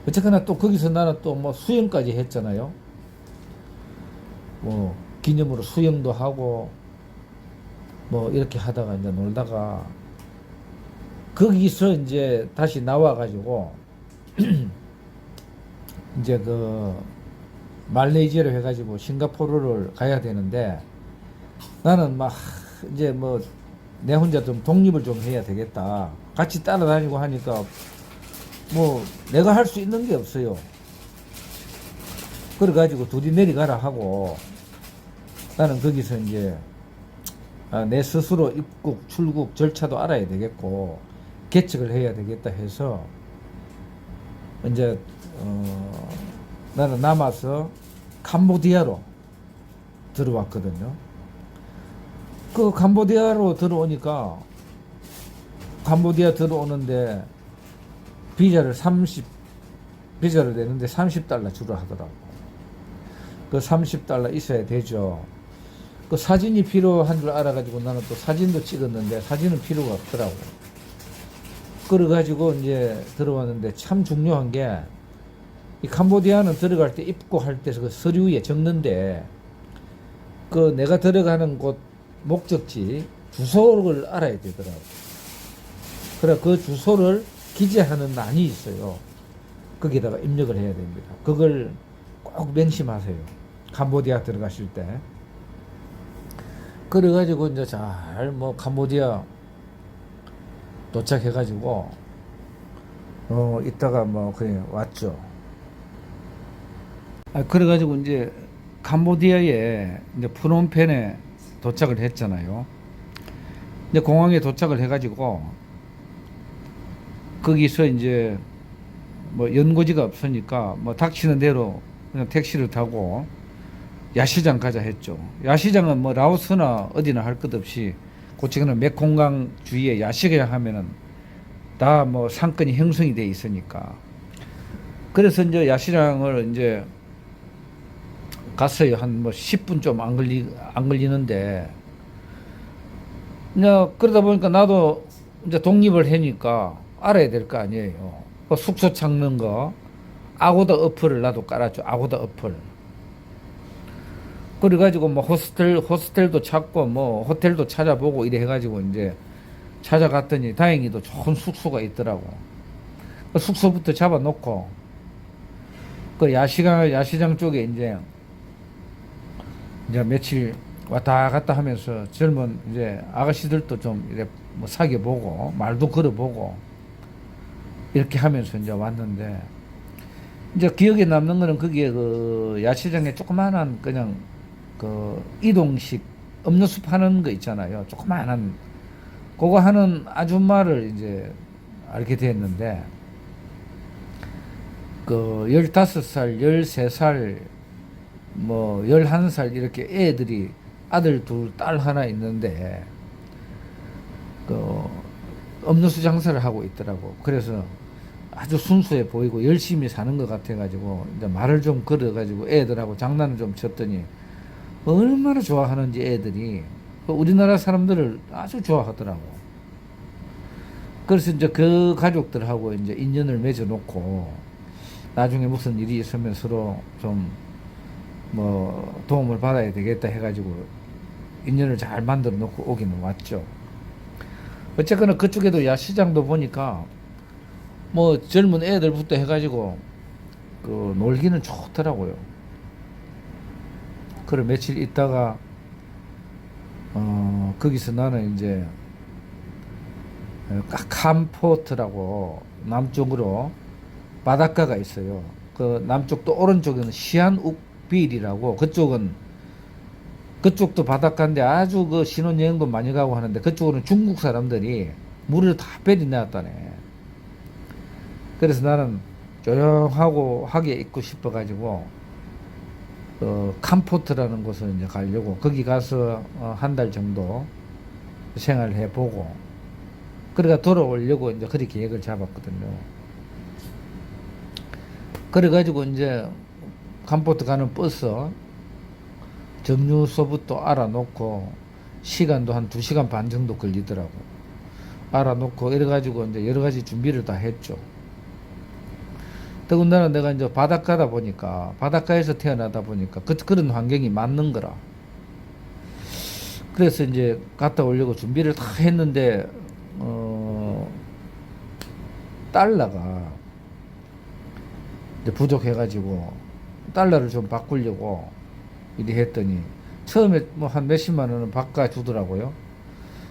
D: 어쨌거나 또 거기서 나는 또 뭐 수영까지 했잖아요. 뭐 기념으로 수영도 하고 뭐 이렇게 하다가 이제 놀다가 거기서 이제 다시 나와가지고 이제 그 말레이시아로 해가지고 싱가포르를 가야 되는데, 나는 막 이제 뭐 내 혼자 좀 독립을 좀 해야 되겠다. 같이 따라다니고 하니까 뭐 내가 할 수 있는 게 없어요. 그래가지고 둘이 내려가라 하고, 나는 거기서 이제 내 스스로 입국 출국 절차도 알아야 되겠고 개척을 해야 되겠다 해서 이제 나는 남아서 캄보디아로 들어왔거든요. 그 캄보디아로 들어오니까, 캄보디아 들어오는데 비자를 내는데 $30 주라 하더라고. 그 $30 있어야 되죠. 그 사진이 필요한 줄 알아가지고 나는 또 사진도 찍었는데 사진은 필요가 없더라고. 그래가지고 이제 들어왔는데, 참 중요한 게 이 캄보디아는 들어갈 때 입국할 때 그 서류에 적는데, 그 내가 들어가는 곳 목적지 주소를 알아야 되더라고. 그래 그 주소를 기재하는 란이 있어요. 거기다가 입력을 해야 됩니다. 그걸 꼭 명심하세요. 캄보디아 들어가실 때. 그래가지고 이제 잘 뭐 캄보디아 도착해가지고 이따가 뭐 그냥 왔죠. 그래가지고 이제 캄보디아에 이제 프놈펜에 도착을 했잖아요. 이제 공항에 도착을 해가지고 거기서 이제 뭐 연고지가 없으니까 뭐 닥치는 대로 그냥 택시를 타고 야시장 가자 했죠. 야시장은 뭐 라오스나 어디나 할 것 없이 고치기는 메콩강 주위에 야시장 하면은 다 뭐 상권이 형성이 돼 있으니까. 그래서 이제 야시장을 이제 갔어요. 한 뭐 10분 좀 안 걸리는데, 이제 그러다 보니까 나도 이제 독립을 하니까 알아야 될 거 아니에요. 그 숙소 찾는 거, 아고다 어플을 나도 깔았죠. 아고다 어플. 그래가지고 뭐 호스텔도 찾고 뭐 호텔도 찾아보고 이래 해가지고 이제 찾아갔더니 다행히도 좋은 숙소가 있더라고. 그 숙소부터 잡아놓고 그 야시장 쪽에 이제 며칠 왔다 갔다 하면서 젊은 이제 아가씨들도 좀 이래 뭐 사귀어보고 말도 걸어보고 이렇게 하면서 이제 왔는데, 이제 기억에 남는 거는 거기에 그 야시장에 조그마한 그냥 그 이동식 음료수 파는 거 있잖아요. 조그마한 그거 하는 아줌마를 이제 알게 됐는데 그 15살, 13살, 뭐 11살 이렇게 애들이 아들 둘, 딸 하나 있는데 그 음료수 장사를 하고 있더라고. 그래서 아주 순수해 보이고 열심히 사는 것 같아가지고 이제 말을 좀 걸어가지고 애들하고 장난을 좀 쳤더니 얼마나 좋아하는지 애들이 그 우리나라 사람들을 아주 좋아하더라고. 그래서 이제 그 가족들하고 이제 인연을 맺어놓고 나중에 무슨 일이 있으면 서로 좀 뭐 도움을 받아야 되겠다 해가지고 인연을 잘 만들어 놓고 오기는 왔죠. 어쨌거나 그쪽에도 야시장도 보니까 뭐 젊은 애들부터 해가지고 그 놀기는 좋더라고요. 그래 며칠 있다가 거기서 나는 이제 캄포트라고 남쪽으로 바닷가가 있어요. 그 남쪽도 오른쪽에는 시안욱빌이라고 그쪽도 바닷가인데 아주 그 신혼여행도 많이 가고 하는데 그쪽으로는 중국 사람들이 물을 다 빼내놨다네. 그래서 나는 조용하고 하게 있고 싶어가지고 캄포트라는 곳을 이제 가려고 거기 가서 한 달 정도 생활을 해보고 그러니까 돌아오려고 이제 그렇게 계획을 잡았거든요. 그래가지고 이제 캄포트 가는 버스 정류소부터 알아놓고 시간도 한 2시간 반 정도 걸리더라고. 알아놓고 이래가지고 이제 여러 가지 준비를 다 했죠. 더군다나 내가 이제 바닷가다 보니까 바닷가에서 태어나다 보니까 그런 환경이 맞는 거라. 그래서 이제 갔다 오려고 준비를 다 했는데 달러가 이제 부족해가지고 달러를 좀 바꾸려고 이리 했더니 처음에 뭐 한 몇십만 원은 바꿔주더라고요.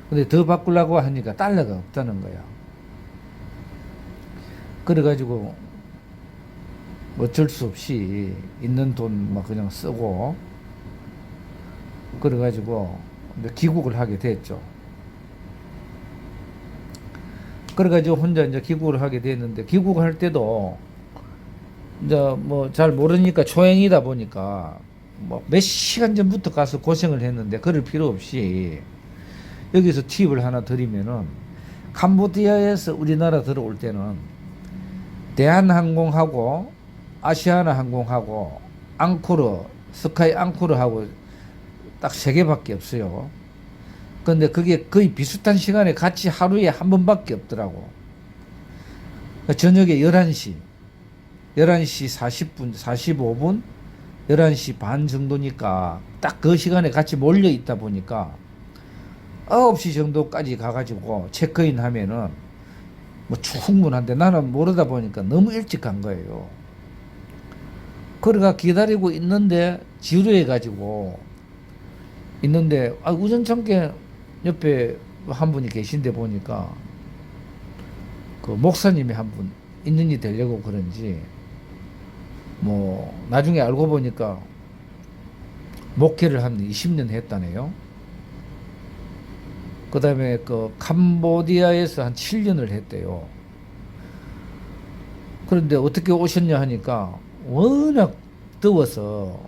D: 근데 더 바꾸려고 하니까 달러가 없다는 거야. 그래가지고 어쩔 수 없이 있는 돈 막 그냥 쓰고 그래가지고 귀국을 하게 됐죠. 그래가지고 혼자 이제 귀국을 하게 됐는데 귀국할 때도 이제 뭐 잘 모르니까 초행이다 보니까 뭐 몇 시간 전부터 가서 고생을 했는데 그럴 필요 없이 여기서 팁을 하나 드리면은 캄보디아에서 우리나라 들어올 때는 대한항공하고 아시아나 항공하고 앙코르 스카이 앙코르하고 딱 3개밖에 없어요. 근데 그게 거의 비슷한 시간에 같이 하루에 한 번밖에 없더라고. 저녁에 11시 40분 45분 11시 반 정도니까 딱 그 시간에 같이 몰려 있다 보니까 9시 정도까지 가가지고 체크인 하면은 뭐 충분한데 나는 모르다 보니까 너무 일찍 간 거예요. 그러가 기다리고 있는데 지루해가지고 있는데 우연찮게 옆에 한 분이 계신데 보니까 그 목사님이 한 분 인연이 되려고 그런지 뭐 나중에 알고 보니까 목회를 한 20년 했다네요. 그 다음에 그 캄보디아에서 한 7년을 했대요. 그런데 어떻게 오셨냐 하니까 워낙 더워서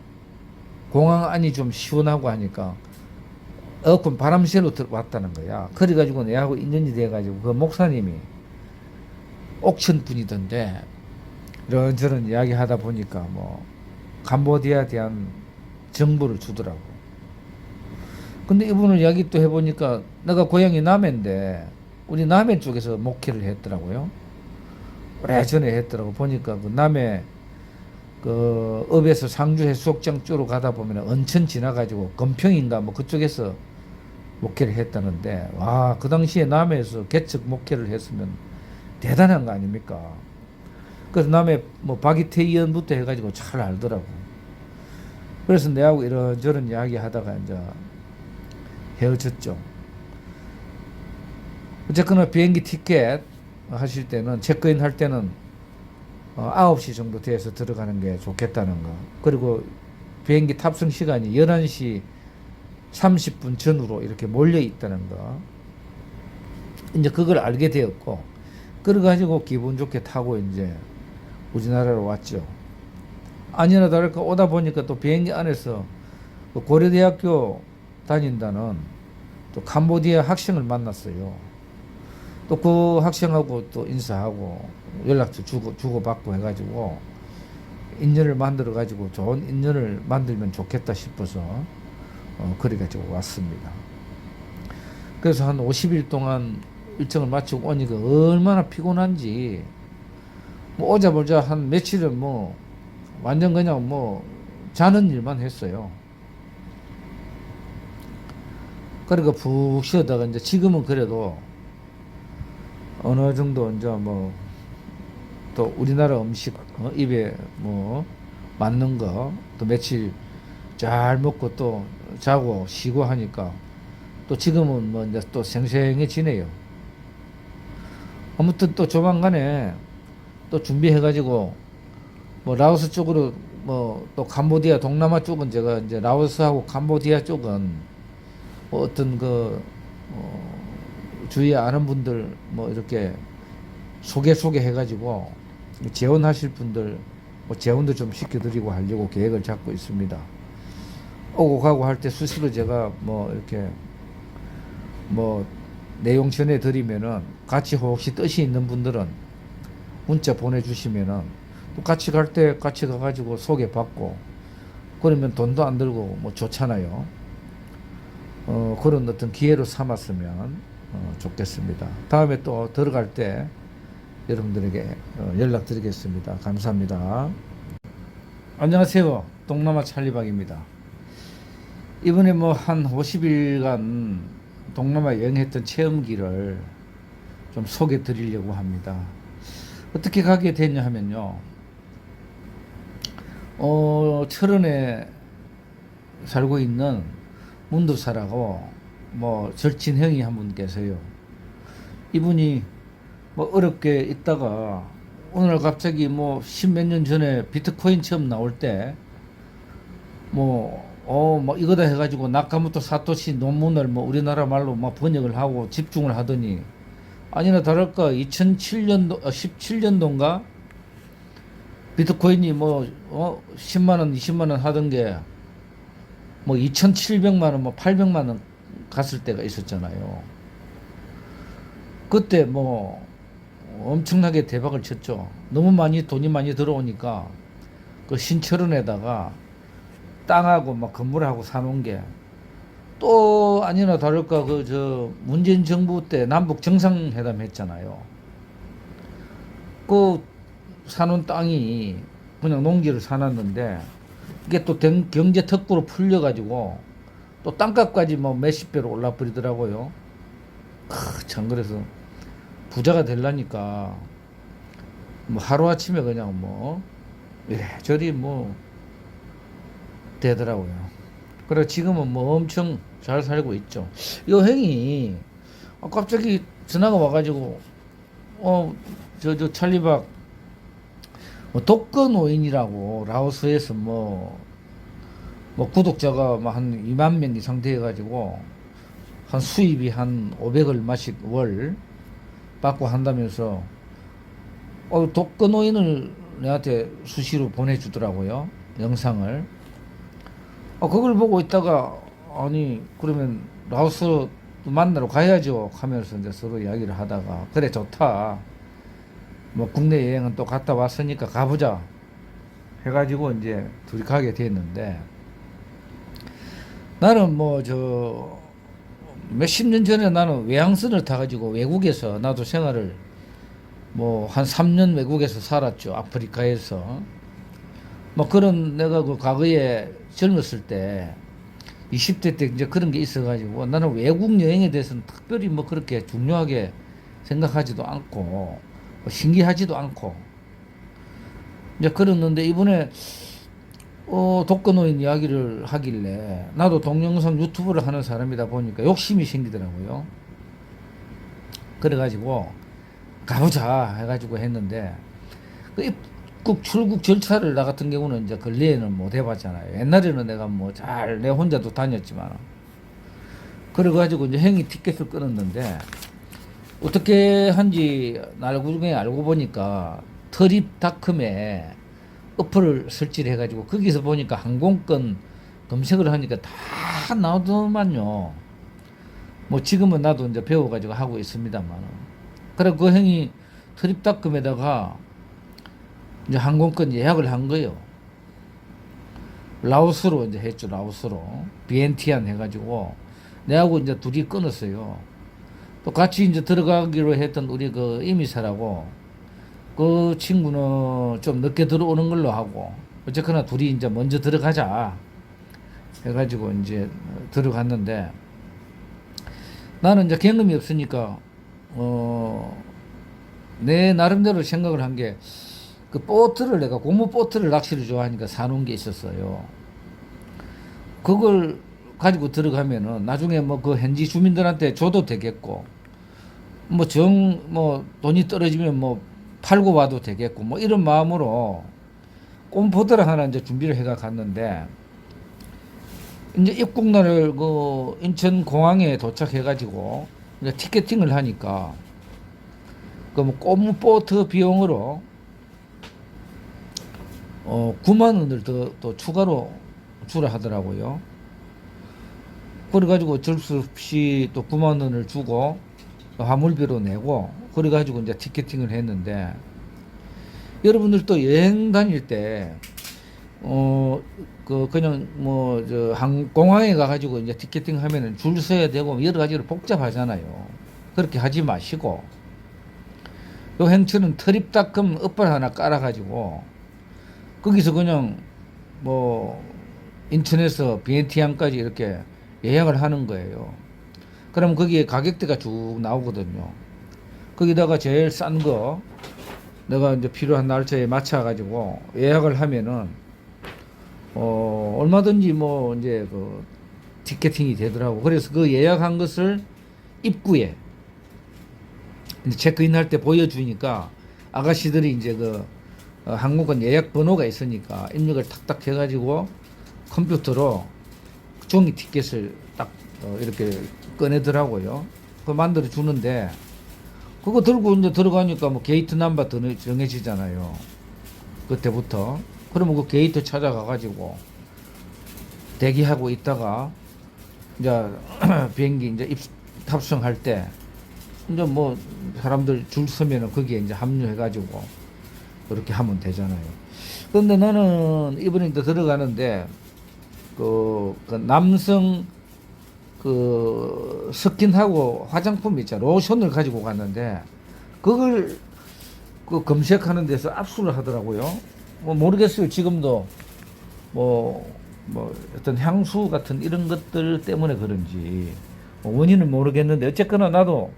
D: 공항 안이 좀 시원하고 하니까 에어컨 바람 쐬러 왔다는 거야. 그래가지고 내하고 인연이 돼가지고 그 목사님이 옥천 분이던데 이런저런 이야기 하다 보니까 뭐 캄보디아에 대한 정보를 주더라고. 근데 이분을 이야기 또 해보니까 내가 고향이 남해인데 우리 남해 쪽에서 목회를 했더라고요. 오래전에 했더라고. 보니까 그 남해 그 읍에서 상주 해수욕장 쪽으로 가다 보면 언천 지나가지고 건평인가 뭐 그쪽에서 목회를 했다는데 와, 그 당시에 남해에서 개척 목회를 했으면 대단한 거 아닙니까? 그래서 남해 뭐 박이태의원부터 해가지고 잘 알더라고. 그래서 내하고 이런저런 이야기 하다가 이제 헤어졌죠. 어쨌거나 비행기 티켓 하실 때는 체크인 할 때는 9시 정도 돼서 들어가는 게 좋겠다는 거. 그리고 비행기 탑승 시간이 11시 30분 전후로 이렇게 몰려 있다는 거. 이제 그걸 알게 되었고, 그래가지고 기분 좋게 타고 이제 우리나라로 왔죠. 아니나 다를까 오다 보니까 또 비행기 안에서 그 고려대학교 다닌다는 또 캄보디아 학생을 만났어요. 또 그 학생하고 또 인사하고 연락도 주고받고 해가지고 인연을 만들어 가지고 좋은 인연을 만들면 좋겠다 싶어서 그래가지고 왔습니다. 그래서 한 50일 동안 일정을 마치고 오니까 얼마나 피곤한지 뭐 오자마자 한 며칠은 뭐 완전 그냥 뭐 자는 일만 했어요. 그러니까 푹 쉬었다가 이제 지금은 그래도 어느 정도 이제 뭐 또 우리나라 음식 입에 뭐 맞는 거 또 며칠 잘 먹고 또 자고 쉬고 하니까 또 지금은 뭐 이제 또 생생해지네요. 아무튼 또 조만간에 또 준비해가지고 뭐 라오스 쪽으로 뭐 또 캄보디아 동남아 쪽은 제가 이제 라오스하고 캄보디아 쪽은 뭐 어떤 그 주위에 아는 분들 뭐 이렇게 소개해가지고 재혼하실 분들 뭐 재혼도 좀 시켜드리고 하려고 계획을 잡고 있습니다. 오고 가고 할 때 수시로 제가 뭐 이렇게 뭐 내용 전해드리면은 같이 혹시 뜻이 있는 분들은 문자 보내주시면은 또 같이 갈 때 같이 가가지고 소개받고 그러면 돈도 안 들고 뭐 좋잖아요. 그런 어떤 기회로 삼았으면 좋겠습니다. 다음에 또 들어갈 때 여러분들에게 연락드리겠습니다. 감사합니다. 안녕하세요. 동남아 찰리박입니다. 이번에 뭐 한 50일간 동남아 여행했던 체험기를 좀 소개해 드리려고 합니다. 어떻게 가게 됐냐 하면요. 철원에 살고 있는 문두사라고 뭐 절친 형이 한 분 계세요. 이분이 뭐 어렵게 있다가 오늘 갑자기 뭐 십몇 년 전에 비트코인 처음 나올 때 뭐 이거다 해가지고 나카모토 사토시 논문을 뭐 우리나라 말로 막 번역을 하고 집중을 하더니 아니나 다를까 2007년도 17년도인가 비트코인이 뭐 10만원 20만원 하던 게 뭐 2,700만원 뭐 800만원 갔을 때가 있었잖아요. 그때 뭐 엄청나게 대박을 쳤죠. 너무 돈이 많이 들어오니까 그 신철원에다가 땅하고 막 건물하고 사놓은 게 또 아니나 다를까 그 문재인 정부 때 남북 정상회담 했잖아요. 그 사놓은 땅이 그냥 농지를 사놨는데 이게 또 경제 특구로 풀려가지고 또 땅값까지 뭐 몇십 배로 올라버리더라고요. 참 그래서 부자가 되려니까 뭐 하루아침에 그냥 뭐 이래저리 뭐 되더라고요. 그래 지금은 뭐 엄청 잘 살고 있죠. 이 형이 갑자기 전화가 와가지고 저 찰리박 뭐 독거노인이라고 라오스에서 뭐 구독자가 한 2만 명 이상 돼가지고 한 수입이 한 500얼마씩 월 받고 한다면서 독거노인을 내한테 수시로 보내주더라고요. 영상을. 그걸 보고 있다가 아니 그러면 라오스 만나러 가야죠 하면서 이제 서로 이야기를 하다가 그래 좋다. 뭐 국내 여행은 또 갔다 왔으니까 가보자 해가지고 이제 둘이 가게 됐는데 나는 뭐 몇십 년 전에 나는 외항선을 타가지고 외국에서 나도 생활을 뭐 한 3년 외국에서 살았죠. 아프리카에서. 뭐 그런 내가 그 과거에 젊었을 때 20대 때 이제 그런 게 있어가지고 나는 외국 여행에 대해서는 특별히 뭐 그렇게 중요하게 생각하지도 않고 뭐 신기하지도 않고 이제 그랬는데 이번에 독거노인 이야기를 하길래 나도 동영상 유튜브를 하는 사람이다 보니까 욕심이 생기더라고요. 그래가지고 가보자 해가지고 했는데 입국 출국 절차를 나 같은 경우는 이제 근래에는 못 해봤잖아요. 옛날에는 내가 뭐 잘 내 혼자도 다녔지만 그래가지고 이제 행위 티켓을 끊었는데 어떻게 한지 나중에 알고 보니까 트립닷컴에 어플을 설치를 해가지고 거기서 보니까 항공권 검색을 하니까 다 나오더만요. 뭐 지금은 나도 이제 배워가지고 하고 있습니다만. 그래 그 행위 트립닷컴에다가 이제 항공권 예약을 한 거예요. 라오스로 이제 했죠. 라오스로 비엔티안 해가지고 내하고 이제 둘이 끊었어요. 또 같이 이제 들어가기로 했던 우리 그 이미사라고 그 친구는 좀 늦게 들어오는 걸로 하고 어쨌거나 둘이 이제 먼저 들어가자 해가지고 이제 들어갔는데 나는 이제 경험이 없으니까 내 나름대로 생각을 한 게 그 보트를 내가 고무 보트를 낚시를 좋아하니까 사놓은 게 있었어요. 그걸 가지고 들어가면은 나중에 뭐 그 현지 주민들한테 줘도 되겠고 뭐 돈이 떨어지면 뭐 팔고 와도 되겠고 뭐 이런 마음으로 꼼포드를 하나 이제 준비를 해가 갔는데 이제 입국날을 그 인천 공항에 도착해가지고 이제 티켓팅을 하니까 그 뭐 꼼포트 비용으로 9만 원을 더 추가로 주라 하더라고요. 그래가지고 어쩔 수 없이 또 9만 원을 주고 화물비로 내고 그래가지고 이제 티켓팅을 했는데 여러분들도 여행 다닐 때 그냥 뭐 공항에 가가지고 이제 티켓팅 하면은 줄 서야 되고 여러 가지로 복잡하잖아요. 그렇게 하지 마시고 요 행처는 트립닷컴 어플 하나 깔아가지고 거기서 그냥 뭐 인천에서 비엔티안까지 이렇게 예약을 하는 거예요. 그럼 거기에 가격대가 쭉 나오거든요. 거기다가 제일 싼 거 내가 이제 필요한 날짜에 맞춰 가지고 예약을 하면은 얼마든지 뭐 이제 그 티켓팅이 되더라고. 그래서 그 예약한 것을 입구에 이제 체크인 할 때 보여주니까 아가씨들이 이제 그 항공권 예약 번호가 있으니까 입력을 탁탁 해가지고 컴퓨터로 종이 티켓을 딱 이렇게 꺼내더라고요. 그거 만들어 주는데 그거 들고 이제 들어가니까 뭐 게이트 넘버 정해지잖아요. 그때부터. 그러면 그 게이트 찾아가 가지고 대기하고 있다가 이제 비행기 이제 탑승할 때 이제 뭐 사람들 줄 서면은 거기에 이제 합류해 가지고 그렇게 하면 되잖아요. 그런데 나는 이번에 또 들어가는데 그 남성 그 스킨하고 화장품 있잖아. 로션을 가지고 갔는데 그걸 그 검색하는 데서 압수를 하더라고요. 뭐 모르겠어요. 지금도 뭐 어떤 향수 같은 이런 것들 때문에 그런지 뭐 원인은 모르겠는데 어쨌거나 나도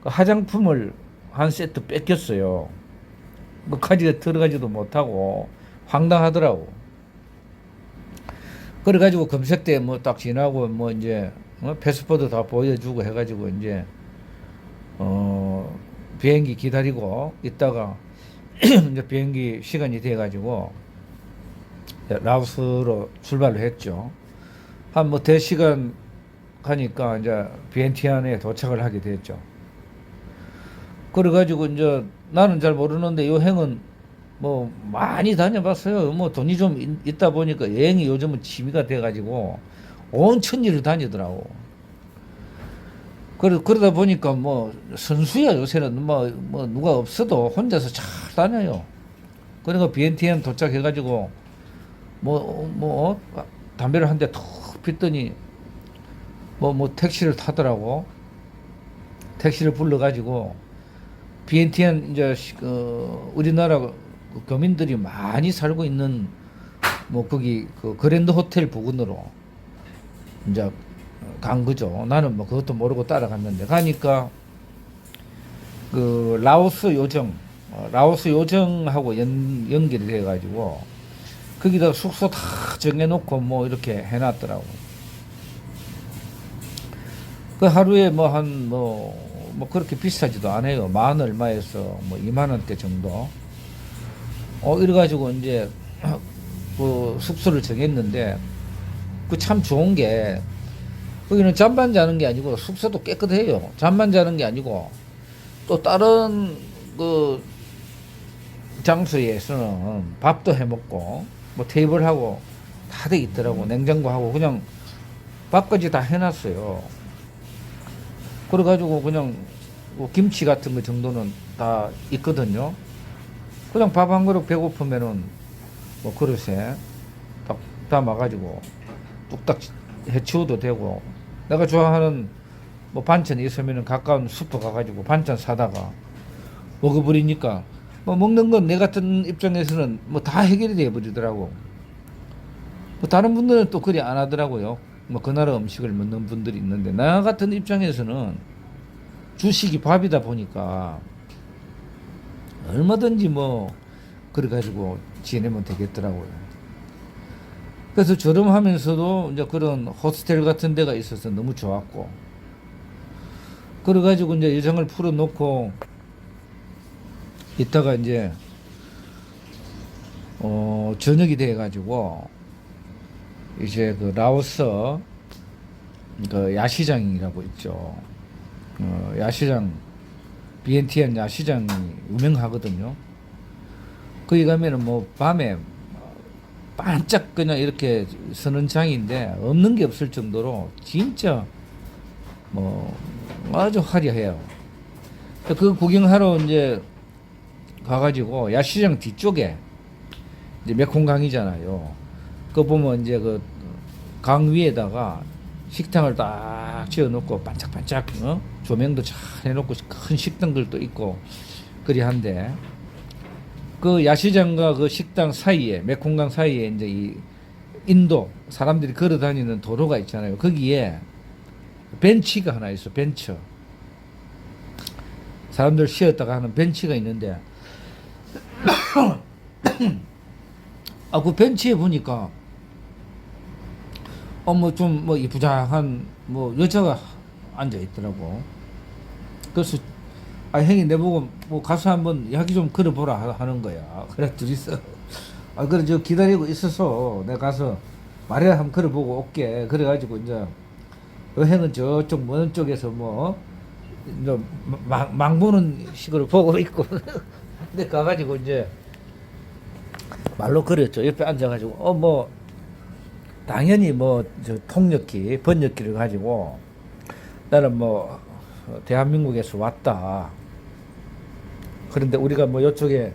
D: 그 화장품을 한 세트 뺏겼어요. 뭐까지 들어가지도 못하고 황당하더라고. 그래가지고 검색대 뭐 딱 지나고 뭐 이제 패스포드 다 보여주고 해가지고 이제 비행기 기다리고 있다가 이제 비행기 시간이 돼가지고 라오스로 출발을 했죠. 한 뭐 대시간 가니까 이제 비엔티안에 도착을 하게 됐죠. 그래가지고 이제 나는 잘 모르는데 여행은 뭐 많이 다녀봤어요. 뭐 돈이 좀 있다 보니까 여행이 요즘은 취미가 돼가지고 온 천지를 다니더라고. 그러다 보니까 뭐 선수야. 요새는 뭐 누가 없어도 혼자서 잘 다녀요. 그러니까 비엔티안 도착해가지고 담배를 한 대 툭 폈더니 뭐 택시를 타더라고. 택시를 불러가지고 비엔티안 이제 우리나라 교민들이 많이 살고 있는 뭐 거기 그 그랜드 호텔 부근으로 이제 간 거죠. 나는 뭐 그것도 모르고 따라갔는데 가니까 그 라오스 요정하고 연결이 돼가지고 거기다 숙소 다 정해놓고 뭐 이렇게 해놨더라고. 그 하루에 뭐 한 뭐 그렇게 비싸지도 않아요. 만 얼마에서 뭐 2만 원대 정도. 이래가지고 이제 그 숙소를 정했는데 그 참 좋은 게 거기는 잠만 자는 게 아니고 숙소도 깨끗해요. 잠만 자는 게 아니고 또 다른 그 장소에서는 밥도 해 먹고 뭐 테이블하고 다 돼 있더라고. 냉장고하고 그냥 밥까지 다 해놨어요. 그래가지고 그냥 뭐 김치 같은 거 정도는 다 있거든요. 그냥 밥 한 그릇 배고프면은 뭐 그릇에 딱 담아가지고 뚝딱 해치워도 되고, 내가 좋아하는 뭐 반찬이 있으면은 가까운 슈퍼 가가지고 반찬 사다가 먹어버리니까 뭐 먹는 건 내 같은 입장에서는 뭐 다 해결이 돼 버리더라고. 뭐 다른 분들은 또 그리 안 하더라고요. 뭐 그 나라 음식을 먹는 분들이 있는데 나 같은 입장에서는 주식이 밥이다 보니까 얼마든지 뭐 그래가지고 지내면 되겠더라고요. 그래서 저렴하면서도 이제 그런 호스텔 같은 데가 있어서 너무 좋았고, 그래가지고 이제 여정을 풀어놓고 이따가 이제 저녁이 돼가지고 이제 그 라오스 그 야시장이라고 있죠. 야시장, 비엔티안 야시장이 유명하거든요. 거기 가면은 뭐 밤에 반짝 그냥 이렇게 서는 장인데 없는 게 없을 정도로 진짜 뭐 아주 화려해요. 그 구경하러 이제 가가지고 야시장 뒤쪽에 이제 메콩강이잖아요. 그 보면 이제 그 강 위에다가 식당을 딱 지어놓고 반짝반짝 조명도 잘 해놓고 큰 식당들도 있고 그리 한데, 그 야시장과 그 식당 사이에, 메콩강 사이에 이제 이 인도 사람들이 걸어 다니는 도로가 있잖아요. 거기에 벤치가 하나 있어. 벤처, 사람들 쉬었다가 하는 벤치가 있는데 그 벤치에 보니까 뭐 좀 뭐 이부장한 뭐 여자가 앉아 있더라고. 그래서 형이 내보고 뭐 가서 한번 이야기 좀 걸어보라 하는 거야. 그래 둘이서 그래 저 기다리고 있어서 내가 가서 말이나 한번 걸어보고 올게. 그래가지고 이제 여행은 저쪽 먼 쪽에서 뭐 이제 망보는 식으로 보고 있고 근데 가가지고 이제 말로 걸었죠. 옆에 앉아가지고 뭐 당연히 뭐 저 통역기 번역기를 가지고 나는 뭐 대한민국에서 왔다. 그런데 우리가 뭐 이쪽에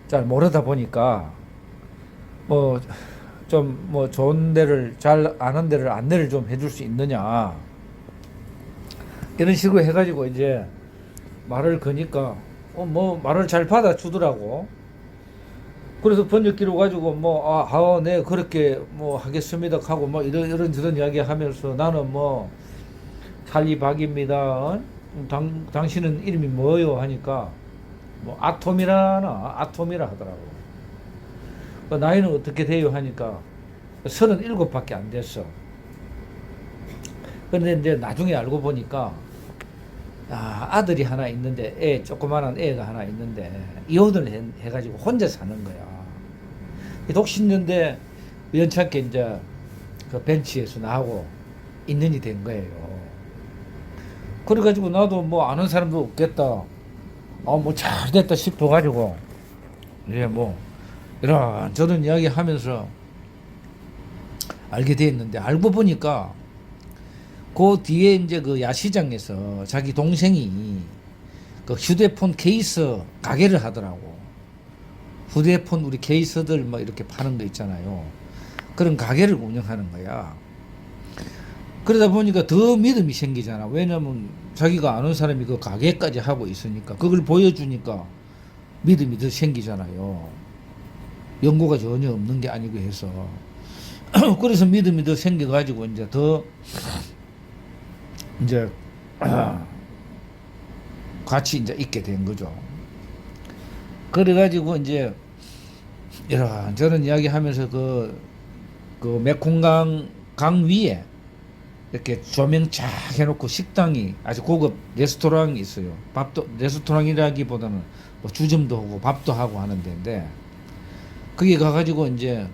D: 잘 모르다 보니까 뭐 좀 뭐 좋은 데를 잘 아는 데를 안내를 좀 해줄 수 있느냐 이런 식으로 해가지고 이제 말을 거니까 뭐 말을 잘 받아주더라고. 그래서 번역기로 가지고 네 그렇게 뭐 하겠습니다 하고 뭐 이런 저런 이야기 하면서 나는 뭐 찰리박입니다. 당신은 이름이 뭐요 하니까 뭐 아톰이라 하더라고. 나이는 어떻게 돼요 하니까 37밖에 안 됐어. 그런데 이제 나중에 알고 보니까 아들이 하나 있는데 조그마한 애가 하나 있는데 이혼을 해가지고 혼자 사는 거야. 독신녀인데 우연찮게 이제 그 벤치에서 나하고 인연이 된 거예요. 그래가지고 나도 뭐 아는 사람도 없겠다. 뭐 잘됐다 싶어가지고 이제 뭐 이런 저런 이야기 하면서 알게 됐는데, 알고 보니까 그 뒤에 이제 그 야시장에서 자기 동생이 그 휴대폰 케이스 가게를 하더라고. 휴대폰 우리 케이스들 뭐 이렇게 파는 거 있잖아요. 그런 가게를 운영하는 거야. 그러다 보니까 더 믿음이 생기잖아. 왜냐면 자기가 아는 사람이 그 가게까지 하고 있으니까 그걸 보여주니까 믿음이 더 생기잖아요. 연고가 전혀 없는 게 아니고 해서 그래서 믿음이 더 생겨가지고 이제 더 이제 같이 이제 있게 된 거죠. 그래가지고 이제 이런저런 이야기하면서 그 메콩강 강 위에 이렇게 조명 쫙 해놓고 식당이 아주 고급 레스토랑이 있어요. 밥도 레스토랑이라기보다는 뭐 주점도 하고 밥도 하고 하는 데인데 거기 가가지고 이제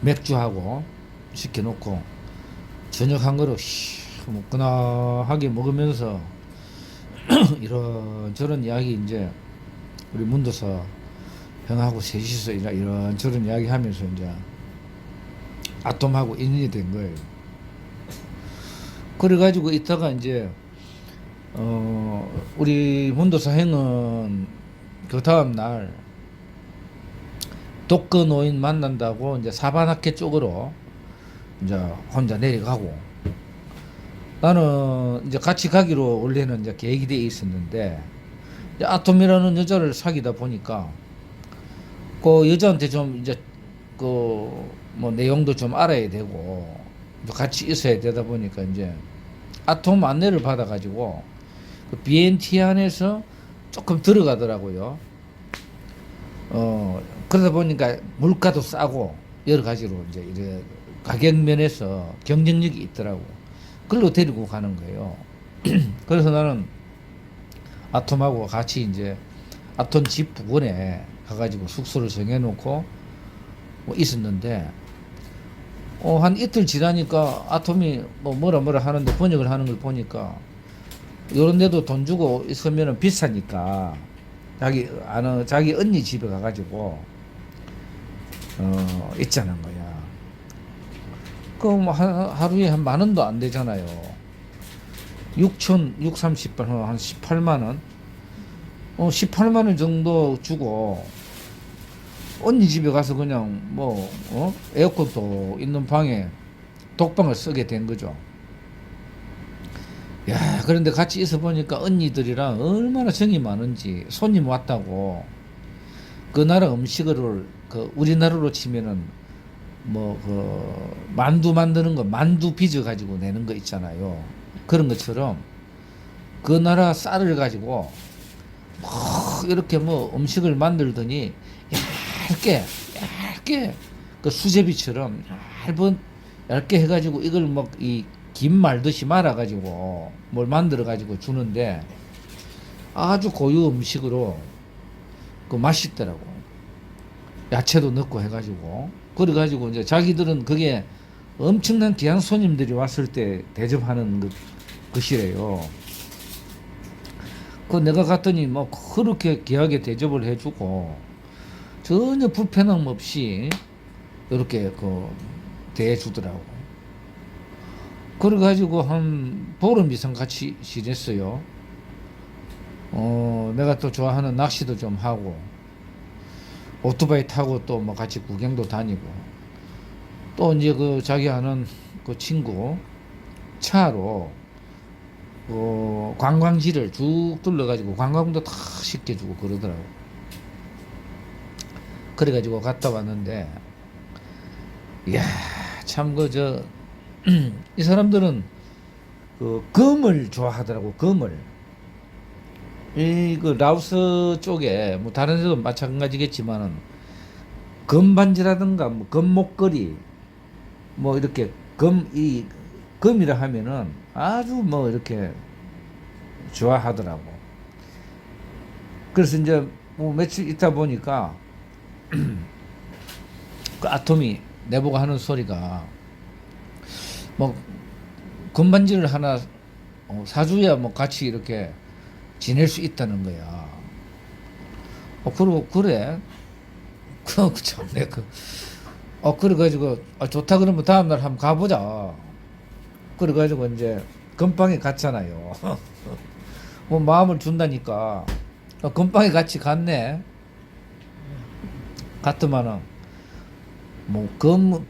D: 맥주하고 시켜놓고 저녁 한 그릇 먹거나하게 먹으면서 이런저런 이야기 이제 우리 문도사 형하고 셋이서 이런저런 이야기 하면서 이제 아톰하고 인연이 된 거예요. 그래가지고 있다가 이제 우리 문도사 형은 그 다음 날 독거 노인 만난다고 이제 사바나케 쪽으로 이제 혼자 내려가고, 나는 이제 같이 가기로 원래는 이제 계획이 돼 있었는데, 이제 아톰이라는 여자를 사귀다 보니까 그 여자한테 좀 이제 그 뭐 내용도 좀 알아야 되고 같이 있어야 되다 보니까 이제 아톰 안내를 받아가지고 그 BNT 안에서 조금 들어가더라고요. 그러다 보니까 물가도 싸고 여러 가지로 이제 이래 가격 면에서 경쟁력이 있더라고. 그걸로 데리고 가는 거예요. 그래서 나는 아톰하고 같이 이제 아톰 집 부근에 가가지고 숙소를 정해놓고 뭐 있었는데, 한 이틀 지나니까 아톰이 뭐 뭐라 하는데 번역을 하는 걸 보니까 요런 데도 돈 주고 있으면 비싸니까 자기 언니 집에 가가지고 있자는 거야. 그럼 하루에 한 10,000원도 안 되잖아요. 630번 한 18만 원. 18만 원 정도 주고 언니 집에 가서 그냥 뭐 에어컨도 있는 방에 독방을 쓰게 된 거죠. 야, 그런데 같이 있어 보니까 언니들이랑 얼마나 정이 많은지. 손님 왔다고 그 나라 음식을 그 우리나라로 치면은 뭐 그 만두 만드는 거, 만두 빚어 가지고 내는 거 있잖아요. 그런 것처럼 그 나라 쌀을 가지고 뭐 이렇게 뭐 음식을 만들더니 얇게 그 수제비처럼 얇게 해가지고 이걸 뭐 이 김 말듯이 말아가지고 뭘 만들어가지고 주는데 아주 고유 음식으로 그 맛있더라고. 야채도 넣고 해가지고. 그래가지고 이제 자기들은 그게 엄청난 귀한 손님들이 왔을 때 대접하는 것이래요. 그 내가 갔더니 뭐 그렇게 귀하게 대접을 해주고 전혀 불편함 없이 이렇게 그 대해주더라고. 그래가지고 한 보름 이상 같이 지냈어요. 내가 또 좋아하는 낚시도 좀 하고 오토바이 타고 또 뭐 같이 구경도 다니고, 또 이제 그 자기 아는 그 친구 차로 관광지를 쭉 둘러가지고 관광도 다 시켜주고 그러더라고. 그래가지고 갔다 왔는데, 이야, 참 이 사람들은 그 금을 좋아하더라고. 금을. 그 라오스 쪽에 뭐 다른 데도 마찬가지겠지만은 금반지라든가 뭐 금목걸이 뭐 이렇게 금이라 하면은 아주 뭐 이렇게 좋아하더라고. 그래서 이제 뭐 며칠 있다 보니까 그 아톰이 내보고 하는 소리가 뭐 금반지를 하나 사줘야 뭐 같이 이렇게 지낼 수 있다는 거야. 그러고 그래. 참내 그래가지고 좋다 그러면 다음날 한번 가보자. 그래가지고 이제 금방에 갔잖아요. 뭐 마음을 준다니까 금방에 같이 갔네. 갔더만은 뭐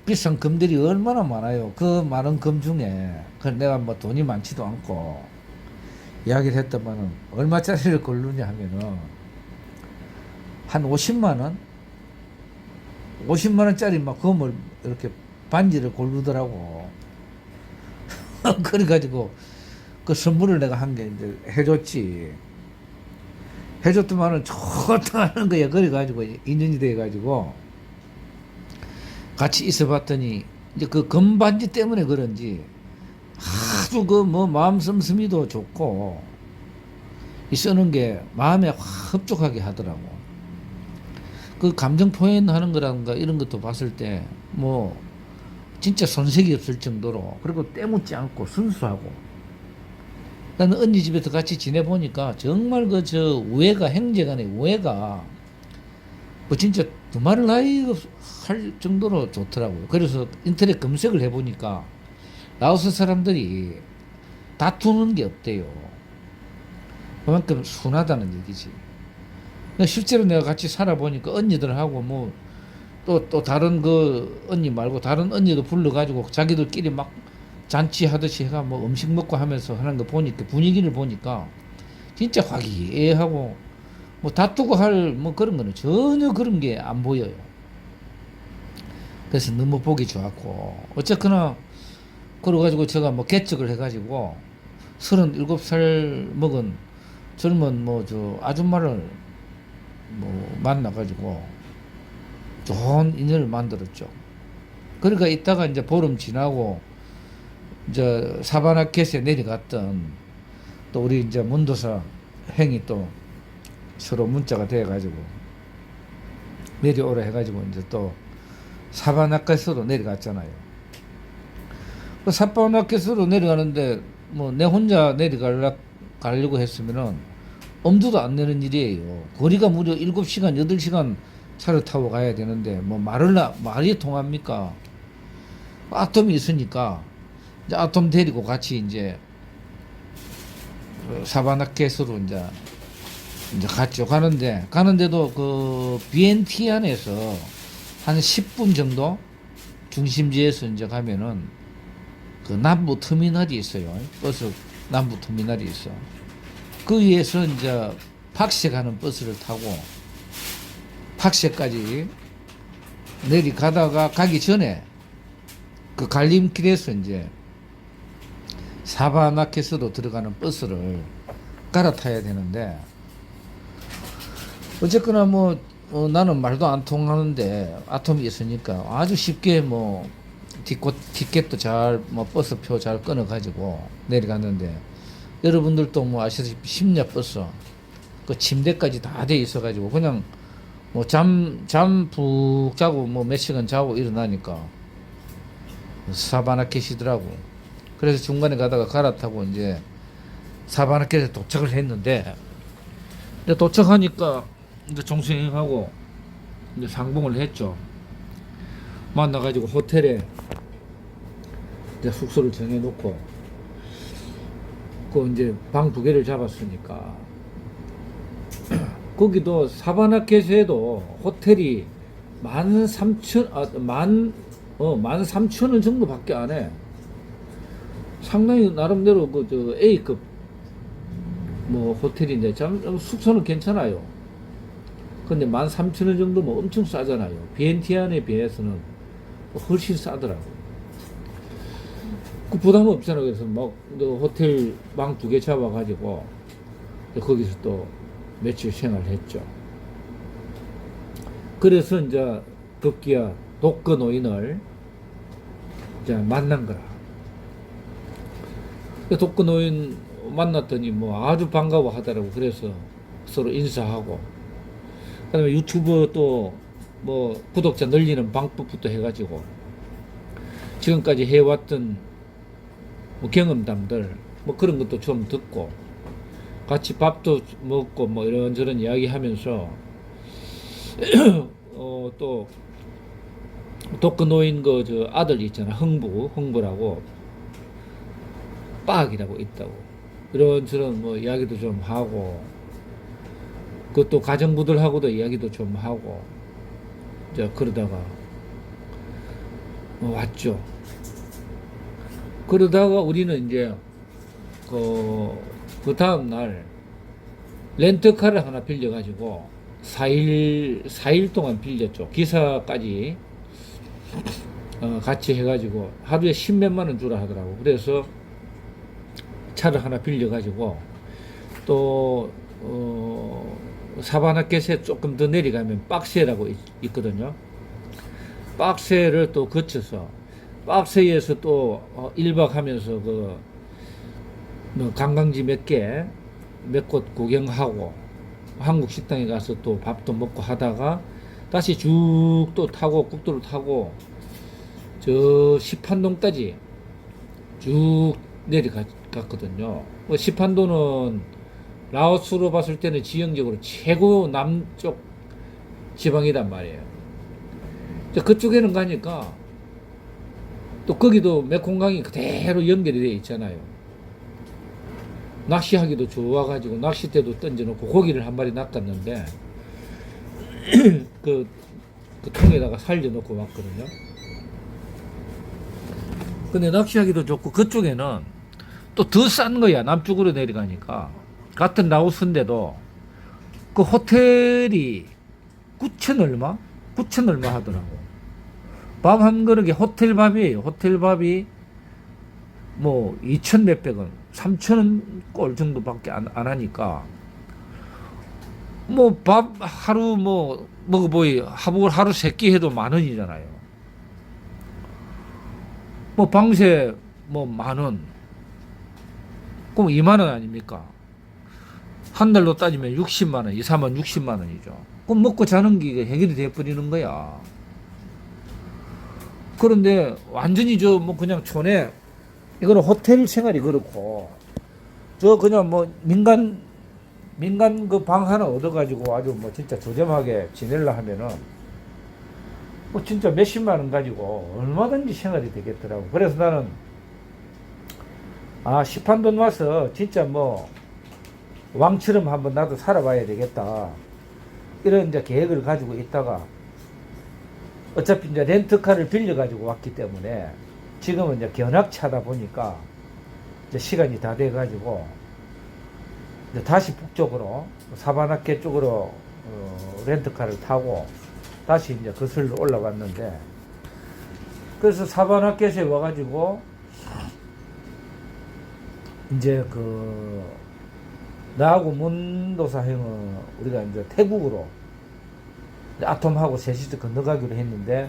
D: 비싼 금들이 얼마나 많아요. 그 많은 금 중에 내가 뭐 돈이 많지도 않고 이야기를 했더만은 얼마짜리를 고르냐 하면은 한 50만 원? 50만 원짜리 막 금을 이렇게 반지를 고르더라고. 그래가지고 그 선물을 내가 한 게 이제 해줬지. 해줬더만은 좋다 하는 거야. 그래가지고 인연이 돼가지고 같이 있어 봤더니 이제 그 금반지 때문에 그런지 아주 그 뭐 마음 씀씀이도 좋고 이 쓰는 게 마음에 확 흡족하게 하더라고. 그 감정 표현하는 거라든가 이런 것도 봤을 때 뭐 진짜 손색이 없을 정도로, 그리고 때묻지 않고 순수하고. 나는 언니 집에서 같이 지내보니까 정말 그 저 우애가, 형제간의 우애가 뭐 진짜 두말을 나위 할 정도로 좋더라고요. 그래서 인터넷 검색을 해보니까 라오스 사람들이 다투는 게 없대요. 그만큼 순하다는 얘기지. 실제로 내가 같이 살아보니까 언니들하고 뭐 또 다른 그 언니 말고 다른 언니도 불러가지고 자기들끼리 막 잔치하듯이 해가 뭐 음식 먹고 하면서 하는 거 보니까, 분위기를 보니까 진짜 화기애애하고 뭐 다투고 할 뭐 그런 거는 전혀 그런 게 안 보여요. 그래서 너무 보기 좋았고, 어쨌거나 그래가지고 제가 뭐 개척을 해가지고 37살 먹은 젊은 뭐 저 아줌마를 뭐 만나가지고 좋은 인연을 만들었죠. 그러니까 이따가 이제 보름 지나고 이제 사바나켓에 내려갔던 또 우리 이제 문도사 행이 또 서로 문자가 돼가지고 내려오라 해가지고 이제 또 사바나켓으로 내려갔잖아요. 그 사바나켓으로 내려가는데 뭐 내 혼자 가려고 했으면은 엄두도 안 내는 일이에요. 거리가 무려 7시간, 8시간 차를 타고 가야 되는데 뭐 말이 통합니까? 아톰이 있으니까 이제 아톰 데리고 같이 이제 사바나켓으로 이제 갔죠. 가는데도 그 비엔티안에서 한 10분 정도 중심지에서 이제 가면은 그 남부 터미널이 있어요. 버스 남부 터미널이 있어. 그 위에서 이제 팍세 가는 버스를 타고 팍세까지 내려가다가 가기 전에 그 갈림길에서 이제 사바나켓으로 들어가는 버스를 갈아타야 되는데, 어쨌거나 뭐 나는 말도 안 통하는데 아톰이 있으니까 아주 쉽게 뭐 티켓도 잘 뭐 버스표 잘 끊어 가지고 내려갔는데, 여러분들도 뭐 아시다시피 심야 버스 그 침대까지 다 돼 있어 가지고 그냥 뭐 잠 푹 자고 뭐 몇 시간 자고 일어나니까 사바나켓이더라고. 그래서 중간에 가다가 갈아타고 이제 사바나켓에 도착을 했는데, 도착하니까 이제 종생하고 이제 상봉을 했죠. 만나가지고 호텔에 이제 숙소를 정해놓고 그 이제 방 2개를 잡았으니까 거기도 사바나켓에도 호텔이 13,000원 정도밖에 안 해. 상당히 나름대로 그 저 A급 뭐 호텔인데 숙소는 괜찮아요. 근데 13,000원 정도면 엄청 싸잖아요. 비엔티안에 비해서는 훨씬 싸더라고. 그 부담 없잖아. 그래서 막 호텔 방 2개 잡아가지고 거기서 또 며칠 생활했죠. 그래서 이제 급기야 독거 노인을 이제 만난 거라. 독거 노인 만났더니 뭐 아주 반가워 하더라고. 그래서 서로 인사하고, 그다음에 유튜브 또 뭐 구독자 늘리는 방법부터 해가지고 지금까지 해왔던 뭐 경험담들 뭐 그런 것도 좀 듣고 같이 밥도 먹고 뭐 이런저런 이야기하면서 또 독거 노인 그 저 아들 있잖아, 흥부라고 빡이라고 있다고 이런저런 뭐 이야기도 좀 하고, 그것도 가정부들하고도 이야기도 좀 하고 이제 그러다가 왔죠. 그러다가 우리는 이제 그 다음 날 렌트카를 하나 빌려가지고 4일 동안 빌렸죠. 기사까지 같이 해가지고 하루에 10몇만 원 주라 하더라고. 그래서 차를 하나 빌려가지고 또 사바나켓에 조금 더 내려가면 빡세라고 있거든요. 빡세를 또 거쳐서 빡세에서 또 1박 하면서 뭐 관광지 몇 곳 구경하고 한국 식당에 가서 또 밥도 먹고 하다가 다시 쭉 또 타고 국도를 타고 저 시판동까지 쭉 내려갔거든요. 시판도는 라오스로 봤을 때는 지형적으로 최고 남쪽 지방이란 말이에요. 그쪽에는 가니까 또 거기도 메콩강이 그대로 연결이 되어 있잖아요. 낚시하기도 좋아가지고 낚싯대도 던져놓고 고기를 한 마리 낚았는데 그 통에다가 살려놓고 왔거든요. 근데 낚시하기도 좋고 그쪽에는 또 더 싼 거야. 남쪽으로 내려가니까 같은 라오스인데도 그 호텔이 9천 얼마? 9천 얼마 하더라고. 밥 한 그릇에 호텔 밥이에요. 호텔 밥이 뭐 2천 몇백 원, 3천 원 꼴 정도밖에 안 하니까 뭐 밥 하루 뭐 먹어보이 하루 3끼 해도 10,000원이잖아요. 뭐 방세 뭐 10,000원, 그럼 20,000원 아닙니까? 한 달로 따지면 60만 원, 2, 3만 60만 원이죠. 그럼 먹고 자는 게 해결이 돼버리는 거야. 그런데 완전히 저 뭐 그냥 촌에 이거는 호텔 생활이 그렇고 저 그냥 뭐 민간 그 방 하나 얻어가지고 아주 뭐 진짜 저렴하게 지낼라 하면은 뭐 진짜 몇십만 원 가지고 얼마든지 생활이 되겠더라고. 그래서 나는 시판돈 와서 진짜 뭐 왕처럼 한번 나도 살아봐야 되겠다. 이런 이제 계획을 가지고 있다가 어차피 이제 렌트카를 빌려가지고 왔기 때문에 지금은 이제 견학차다 보니까 이제 시간이 다 돼가지고 이제 다시 북쪽으로 사바나케 쪽으로 렌트카를 타고 다시 이제 거슬러 올라갔는데 그래서 사바나케에 와가지고 이제 나하고 문도사 형은 우리가 이제 태국으로 아톰하고 셋이서 건너가기로 했는데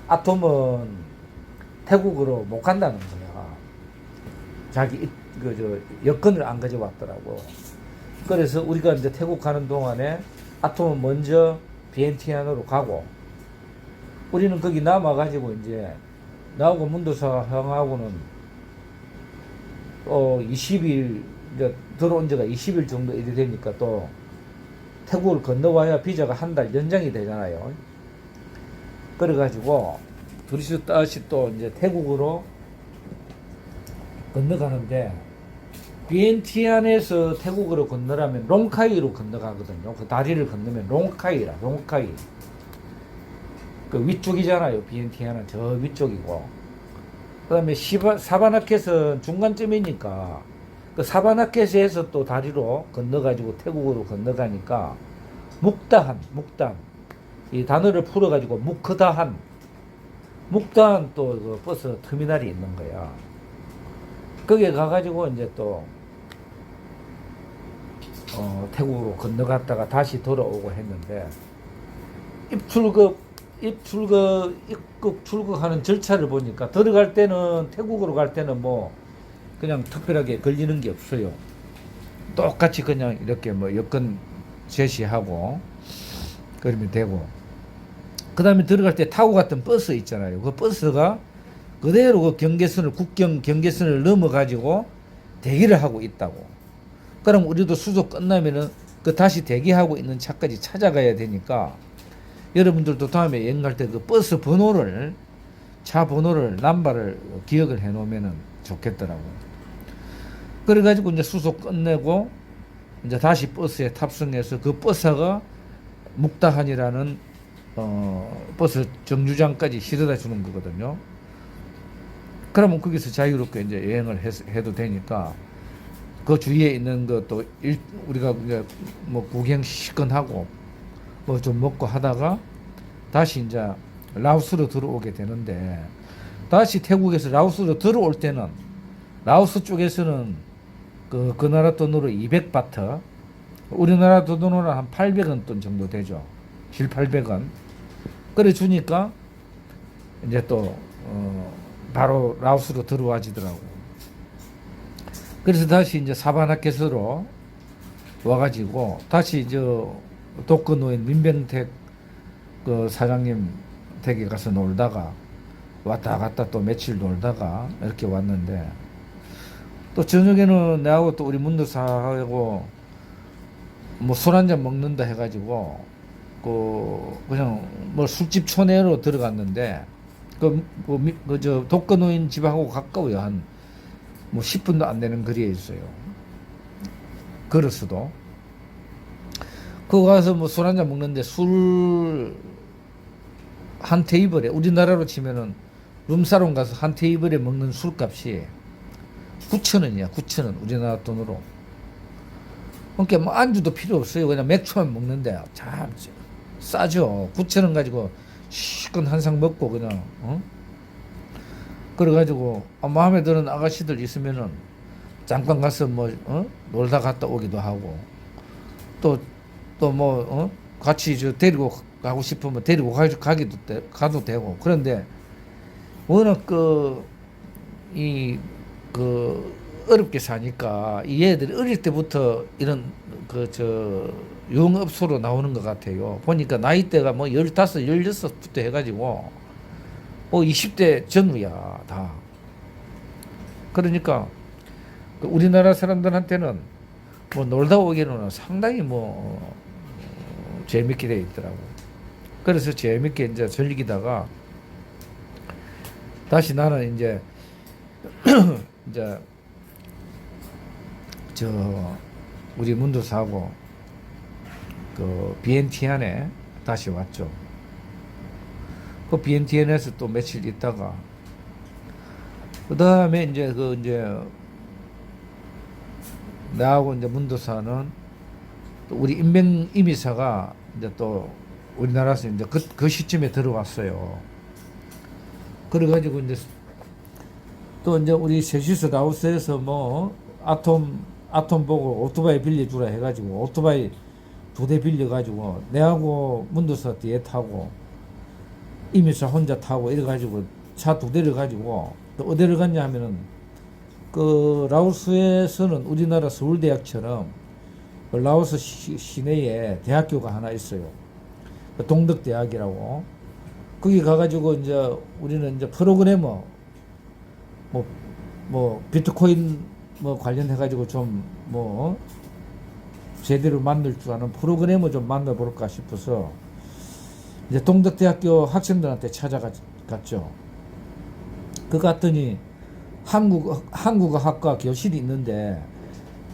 D: 아톰은 태국으로 못 간다는 거야. 자기 여권을 안 가져왔더라고. 그래서 우리가 이제 태국 가는 동안에 아톰은 먼저 비엔티안으로 가고 우리는 거기 남아가지고 이제 나하고 문도사 형하고는 20일 이제 들어온 지가 20일 정도 일이 되니까 또 태국을 건너와야 비자가 한 달 연장이 되잖아요. 그래가지고 둘이서 다시 또 이제 태국으로 건너가는데 비엔티안에서 태국으로 건너라면 롱카이로 건너가거든요. 그 다리를 건너면 롱카이. 그 위쪽이잖아요. 비엔티안은 저 위쪽이고. 그 다음에 사바나켓은 중간쯤이니까 그 사바나켓에서 또 다리로 건너가지고 태국으로 건너가니까 묵단 이 단어를 풀어가지고 묵크다한 또 그 버스 터미널이 있는 거야. 거기에 가가지고 이제 또 태국으로 건너갔다가 다시 돌아오고 했는데 입국 출국하는 절차를 보니까 들어갈 때는 태국으로 갈 때는 뭐 그냥 특별하게 걸리는 게 없어요. 똑같이 그냥 이렇게 뭐 여권 제시하고 그러면 되고 그 다음에 들어갈 때 타고 갔던 버스 있잖아요. 그 버스가 그대로 그 국경 경계선을 넘어가지고 대기를 하고 있다고. 그럼 우리도 수속 끝나면은 그 다시 대기하고 있는 차까지 찾아가야 되니까 여러분들도 다음에 여행 갈 때 그 버스 번호를 차 번호를 넘버를 기억을 해 놓으면은 좋겠더라고. 그래가지고 이제 수속 끝내고 이제 다시 버스에 탑승해서 그 버스가 묵다한이라는 버스 정류장까지 실어다 주는 거거든요. 그러면 거기서 자유롭게 이제 여행을 해도 되니까 그 주위에 있는 것도 우리가 이제 뭐 구경 시건하고 뭐 좀 먹고 하다가 다시 이제 라오스로 들어오게 되는데 다시 태국에서 라오스로 들어올 때는 라오스 쪽에서는 그 나라 돈으로 200바트 우리나라 돈으로 한 800원 돈 정도 되죠. 700~800원 그래 주니까 이제 또 바로 라오스로 들어와지더라고. 그래서 다시 이제 사바나켓으로 와가지고 다시 독거노인 민병택 그 사장님 댁에 가서 놀다가 왔다 갔다 또 며칠 놀다가 이렇게 왔는데 또 저녁에는 내하고 또 우리 문도사하고 뭐 술 한잔 먹는다 해가지고 그냥 뭐 술집 초내로 들어갔는데 저 독거노인 집하고 가까워요. 한 뭐 10분도 안 되는 거리에 있어요. 걸어서도. 그거 가서 뭐 술 한잔 먹는데 술 한 테이블에 우리나라로 치면은 룸사롱 가서 한 테이블에 먹는 술값이 9,000원이야. 9,000원 우리나라 돈으로. 그러니까 뭐 안주도 필요 없어요. 그냥 맥주만 먹는데 참 싸죠. 9,000원 가지고 시큰 한 상 먹고 그냥 그래가지고 마음에 드는 아가씨들 있으면은 잠깐 가서 뭐 놀다 갔다 오기도 하고 또 뭐 같이 저 데리고 가고 싶으면 데리고 가도 되고. 그런데 워낙 어렵게 사니까 이 애들이 어릴 때부터 이런 유흥업소로 나오는 것 같아요. 보니까 나이대가 뭐 15, 16부터 해가지고 20대 전후야 다. 그러니까 우리나라 사람들한테는 뭐 놀다 오기에는 상당히 뭐 재밌게 돼 있더라고. 그래서 재밌게 이제 즐기다가 다시 나는 이제 이제 우리 문도사하고 그 비엔티안에 다시 왔죠. 그 비엔티안에서 또 며칠 있다가 그 다음에 이제 나하고 이제 문도사는 또 우리 임이사가 이제 또 우리나라에서 이제 그 시점에 들어왔어요. 그래가지고 이제 또 이제 우리 셋이서 라오스에서 뭐 아톰 보고 오토바이 빌려주라 해가지고 오토바이 2대 빌려가지고 내하고 문도사 뒤에 타고 임이사 혼자 타고 이래가지고 차 2대를 가지고 또 어디를 갔냐 하면은 그 라오스에서는 우리나라 서울대학처럼 그 라오스 시내에 대학교가 하나 있어요. 동덕대학이라고. 거기 가가지고 이제 우리는 이제 프로그래머 뭐 비트코인 뭐 관련해가지고 좀 뭐 제대로 만들 줄 아는 프로그래머 좀 만나볼까 싶어서 이제 동덕대학교 학생들한테 찾아갔죠. 그 갔더니 한국어학과 교실이 있는데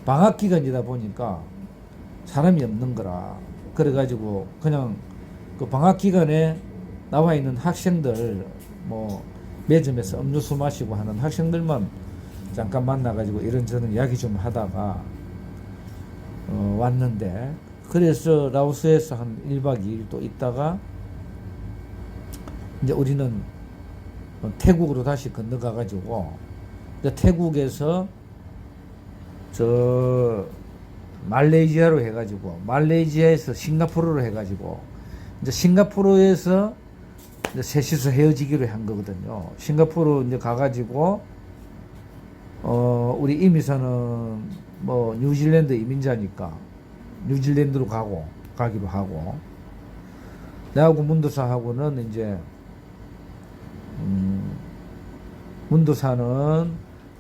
D: 방학 기간이다 보니까 사람이 없는 거라. 그래가지고 그냥 그 방학 기간에 나와 있는 학생들 뭐 매점에서 음료수 마시고 하는 학생들만 잠깐 만나가지고 이런저런 이야기 좀 하다가 왔는데 그래서 라오스에서 한 1박 2일 또 있다가 이제 우리는 태국으로 다시 건너가가지고 태국에서 말레이시아로 해가지고 말레이시아에서 싱가포르로 해가지고 이제 싱가포르에서 이제 셋이서 헤어지기로 한 거거든요. 싱가포르 이제 가가지고 우리 임이사는 뭐 뉴질랜드 이민자니까 뉴질랜드로 가기로 하고 내하고 문도사하고는 이제 문도사는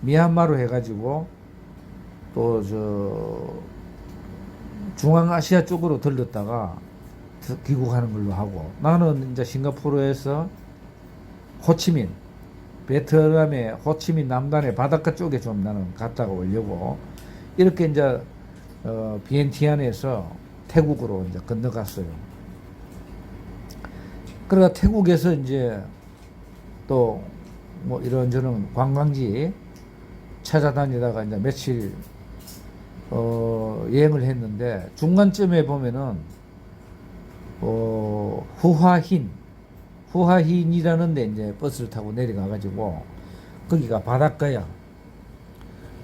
D: 미얀마로 해가지고 또 중앙아시아 쪽으로 들렀다가 귀국하는 걸로 하고 나는 이제 싱가포르에서 호치민 베트남의 호치민 남단의 바닷가 쪽에 좀 나는 갔다가 오려고 이렇게 이제 비엔티안에서 태국으로 이제 건너갔어요. 그러다 태국에서 이제 또 뭐 이런저런 관광지 찾아다니다가 이제 며칠 여행을 했는데 중간쯤에 보면은 후하힌이라는 데 이제 버스를 타고 내려가가지고 거기가 바닷가야.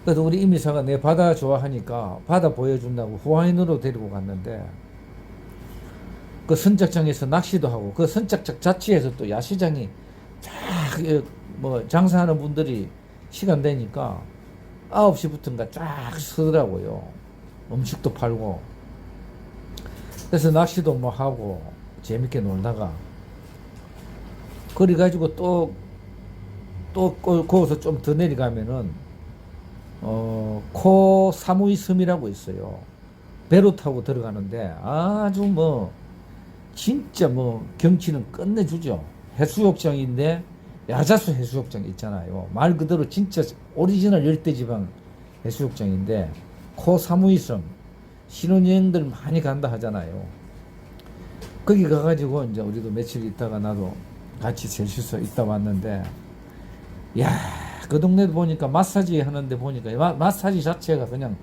D: 그래서 우리 임이사가 내 바다 좋아하니까 바다 보여준다고 후하힌으로 데리고 갔는데 그 선착장에서 낚시도 하고 그 선착장 자체에서 또 야시장이 쫙 뭐 장사하는 분들이 시간 되니까 9시부터인가 쫙 서더라고요. 음식도 팔고. 그래서 낚시도 뭐 하고 재밌게 놀다가 그래가지고 또 거기서 좀 더 내려가면은 코 사무이 섬이라고 있어요. 배로 타고 들어가는데 아주 뭐 진짜 뭐 경치는 끝내주죠. 해수욕장인데 야자수 해수욕장 있잖아요. 말 그대로 진짜 오리지널 열대지방 해수욕장인데 코 사무이 섬 신혼여행들 많이 간다 하잖아요. 거기 가가지고 이제 우리도 며칠 있다가 나도 같이 셋이서 있다 왔는데, 야, 그 동네도 보니까 마사지 하는데 보니까 마사지 자체가 그냥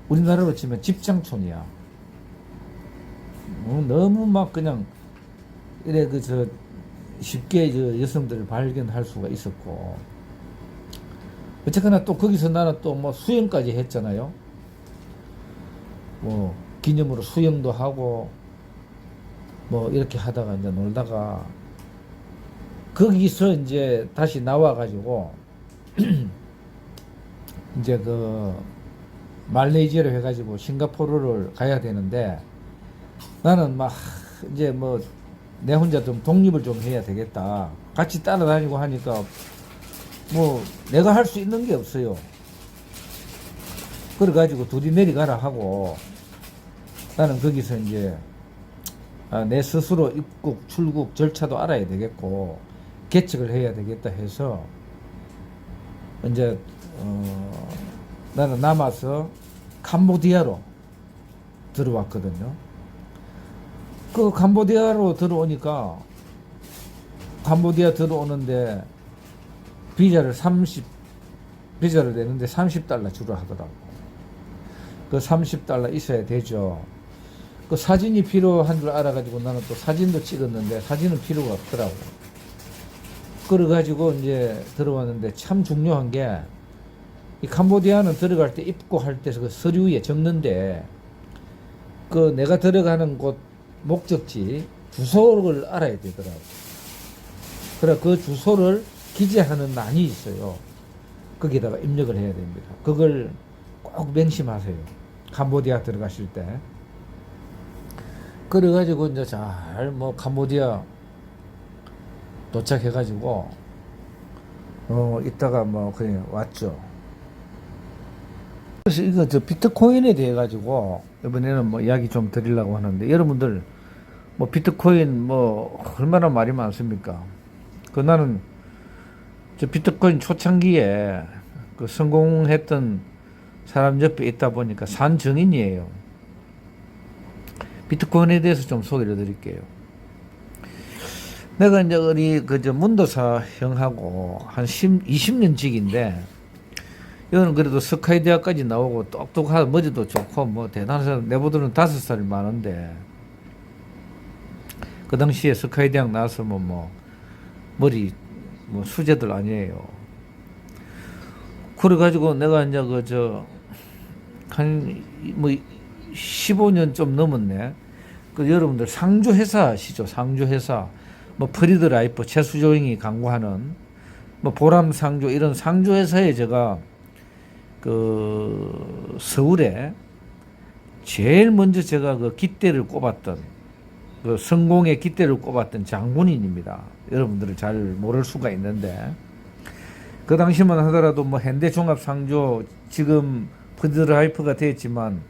D: 우리나라로 치면 집장촌이야. 너무 막 그냥 이래 쉽게 여성들을 발견할 수가 있었고, 어쨌거나 또 거기서 나는 또 뭐 수영까지 했잖아요. 뭐 기념으로 수영도 하고 뭐 이렇게 하다가 이제 놀다가 거기서 이제 다시 나와가지고 이제 그 말레이시아로 해가지고 싱가포르를 가야 되는데 나는 막 이제 뭐 내 혼자 좀 독립을 좀 해야 되겠다. 같이 따라다니고 하니까 뭐 내가 할 수 있는 게 없어요. 그래가지고 둘이 내려가라 하고 나는 거기서 이제 내 스스로 입국 출국 절차도 알아야 되겠고 계책을 해야 되겠다 해서 이제 나는 남아서 캄보디아로 들어왔거든요. 그 캄보디아로 들어오니까 캄보디아 들어오는데 비자를 내는데 30달러 주라 하더라고. 그 30달러 있어야 되죠. 그 사진이 필요한 줄 알아가지고 나는 또 사진도 찍었는데 사진은 필요가 없더라고. 그래가지고 이제 들어왔는데 참 중요한 게 이 캄보디아는 들어갈 때 입국할 때 그 서류에 적는데 그 내가 들어가는 곳 목적지 주소를 알아야 되더라고. 그래 그 주소를 기재하는 란이 있어요. 거기다가 입력을 해야 됩니다. 그걸 꼭 명심하세요. 캄보디아 들어가실 때. 그래가지고 이제 잘 뭐 캄보디아 도착해가지고 이따가 뭐 그냥 왔죠. 그래서 이거 비트코인에 대해 가지고 이번에는 뭐 이야기 좀 드리려고 하는데 여러분들 뭐 비트코인 뭐 얼마나 말이 많습니까? 그 나는 비트코인 초창기에 그 성공했던 사람 옆에 있다 보니까 산 증인이에요. 비트코인에 대해서 좀 소개를 드릴게요. 내가 이제 우리 문도사 형하고 한 20년 직인데, 이거는 그래도 스카이 대학까지 나오고 똑똑하고 머리도 좋고 뭐 대단한 사람, 내보다는 5살 많은데, 그 당시에 스카이 대학 나왔으면 뭐 머리 뭐 수제들 아니에요. 그래가지고 내가 이제 한 뭐 15년 좀 넘었네. 그 여러분들 상조회사 아시죠? 상조회사. 뭐 프리드 라이프 최수조영이 광고하는 뭐 보람 상조 이런 상조회사에 제가 그 서울에 제일 먼저 제가 그 깃대를 꼽았던 그 성공의 깃대를 꼽았던 장본인입니다. 여러분들은 잘 모를 수가 있는데 그 당시만 하더라도 뭐 현대종합상조 지금 프리드라이프가 됐지만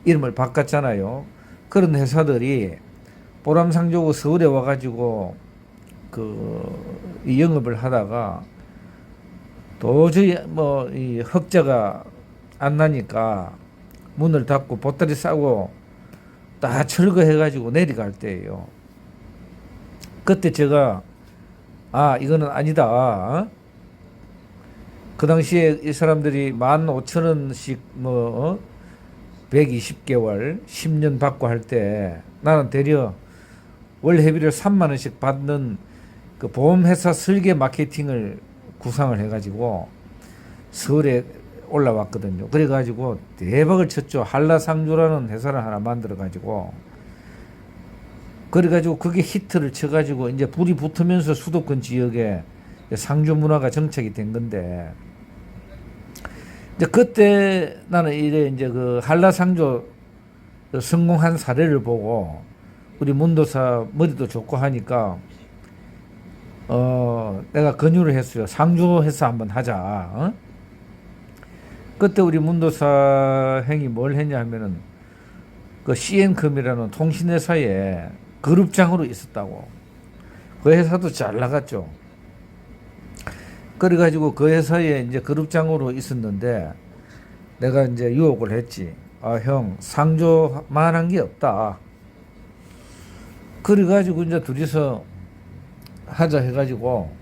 D: 이름을 바꿨잖아요. 그런 회사들이 보람상조고 서울에 와가지고 이 영업을 하다가 도저히 뭐 이 흑자가 안 나니까 문을 닫고 보따리 싸고 다 철거해가지고 내려갈 때예요. 그때 제가 이거는 아니다. 그 당시에 이 사람들이 15,000원씩 120개월 10년 받고 할 때 나는 대려 월 회비를 3만원씩 받는 그 보험회사 설계 마케팅을 구상을 해가지고 서울에 올라왔거든요. 그래가지고 대박을 쳤죠. 한라상조라는 회사를 하나 만들어가지고 그래가지고 그게 히트를 쳐가지고 이제 불이 붙으면서 수도권 지역에 상조 문화가 정착이 된 건데, 이제 그때 나는 이제 그 한라상조 성공한 사례를 보고 우리 문도사 머리도 좋고 하니까 내가 권유를 했어요. 상조해서 한번 하자. 어? 그때 우리 문도사 행이 뭘 했냐 하면은 그 CN컴이라는 통신회사에 그룹장으로 있었다고. 그 회사도 잘 나갔죠. 그래가지고 그 회사에 이제 그룹장으로 있었는데 내가 이제 유혹을 했지. 아, 형, 상조만한 게 없다. 그래가지고 이제 둘이서 하자 해가지고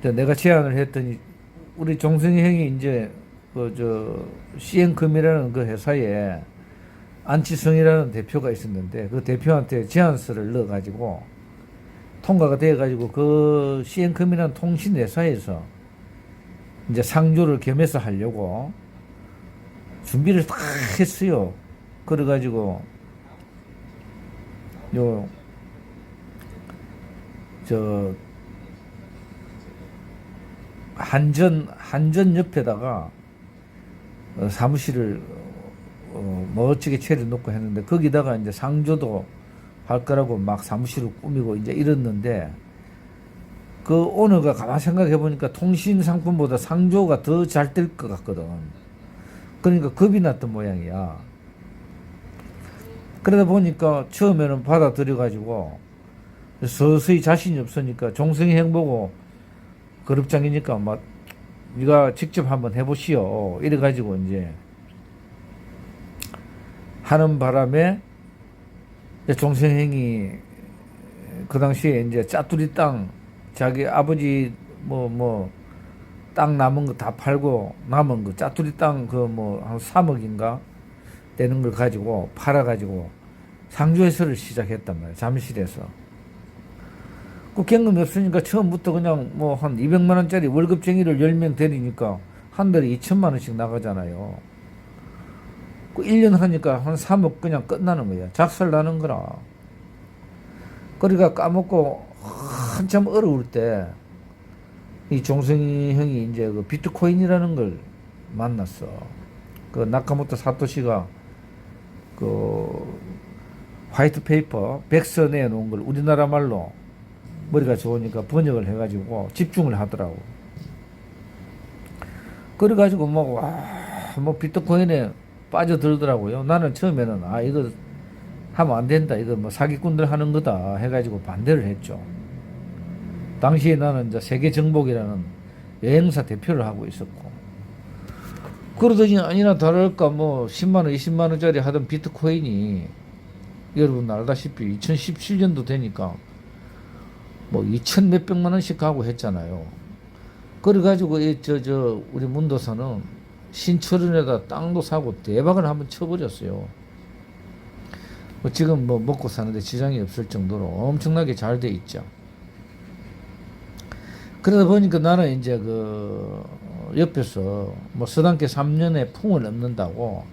D: 내가 제안을 했더니 우리 종성이 형이 이제 CN컴이라는 그 회사에 안치성이라는 대표가 있었는데 그 대표한테 제안서를 넣어가지고 통과가 돼가지고 그 CN컴이라는 통신회사에서 이제 상조를 겸해서 하려고 준비를 다 했어요. 그래가지고 한전 옆에다가 사무실을 멋지게 차려놓고 했는데 거기다가 이제 상조도 할 거라고 막 사무실을 꾸미고 이제 이랬는데 그 오너가 가만 생각해 보니까 통신 상품보다 상조가 더 잘 될 것 같거든. 그러니까 겁이 났던 모양이야. 그러다 보니까 처음에는 받아들여가지고 서서히 자신이 없으니까 종성이 행보고 그룹장이니까 막 네가 직접 한번 해보시오. 이래가지고 이제 하는 바람에 종성행이 그 당시에 이제 짜투리 땅 자기 아버지 땅 남은 거 다 팔고 남은 거 짜투리 땅 그 한 3억인가 되는 걸 가지고 팔아가지고 상조회사를 시작했단 말이야. 잠실에서. 그 경험이 없으니까 처음부터 그냥 한 200만 원짜리 월급쟁이를 10명 데리니까 한 달에 2천만 원씩 나가잖아요. 그 1년 하니까 한 3억 그냥 끝나는 거야. 작살 나는 거라. 그러니까 까먹고 한참 어려울 때 이 종성이 형이 이제 그 비트코인이라는 걸 만났어. 그 나카모토 사토시가 그 화이트 페이퍼 백서 내놓은 걸 우리나라 말로 머리가 좋으니까 번역을 해가지고 집중을 하더라고. 그래가지고 비트코인에 빠져들더라고요. 나는 처음에는 이거 하면 안 된다. 이거 사기꾼들 하는 거다. 해가지고 반대를 했죠. 당시에 나는 이제 세계정복이라는 여행사 대표를 하고 있었고. 그러더니 아니나 다를까 10만원, 20만원짜리 하던 비트코인이 여러분 알다시피 2017년도 되니까 2천 몇백만 원씩 가고 했잖아요. 그래가지고 우리 문도사는 신철원에다 땅도 사고 대박을 한번 쳐버렸어요. 지금 먹고 사는데 지장이 없을 정도로 엄청나게 잘 돼 있죠. 그러다 보니까 나는 이제 옆에서 서당계 3년에 풍을 얻는다고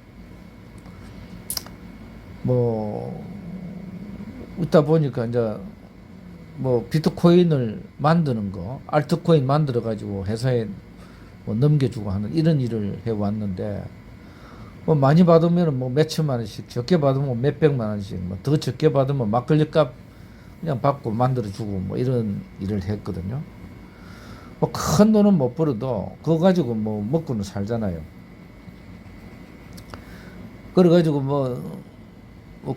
D: 있다 보니까 이제 비트코인을 만드는 거, 알트코인 만들어 가지고 회사에 넘겨주고 하는 이런 일을 해 왔는데 많이 받으면 몇천만 원씩, 적게 받으면 몇백만 원씩, 더 적게 받으면 막걸리 값 그냥 받고 만들어 주고 이런 일을 했거든요. 큰 돈은 못 벌어도 그거 가지고 먹고는 살잖아요. 그래가지고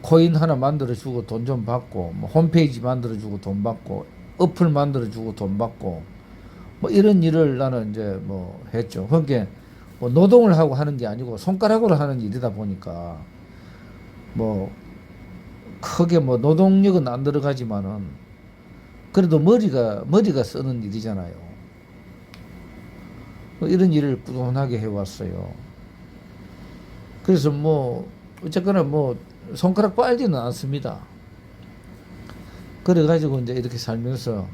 D: 코인 하나 만들어주고 돈 좀 받고, 홈페이지 만들어주고 돈 받고, 어플 만들어주고 돈 받고, 이런 일을 나는 이제 했죠. 그러니까 노동을 하고 하는 게 아니고 손가락으로 하는 일이다 보니까 크게 노동력은 안 들어가지만은 그래도 머리가 쓰는 일이잖아요. 이런 일을 꾸준하게 해왔어요. 그래서 어쨌거나 손가락 빨지는 않습니다. 그래가지고 이제 이렇게 살면서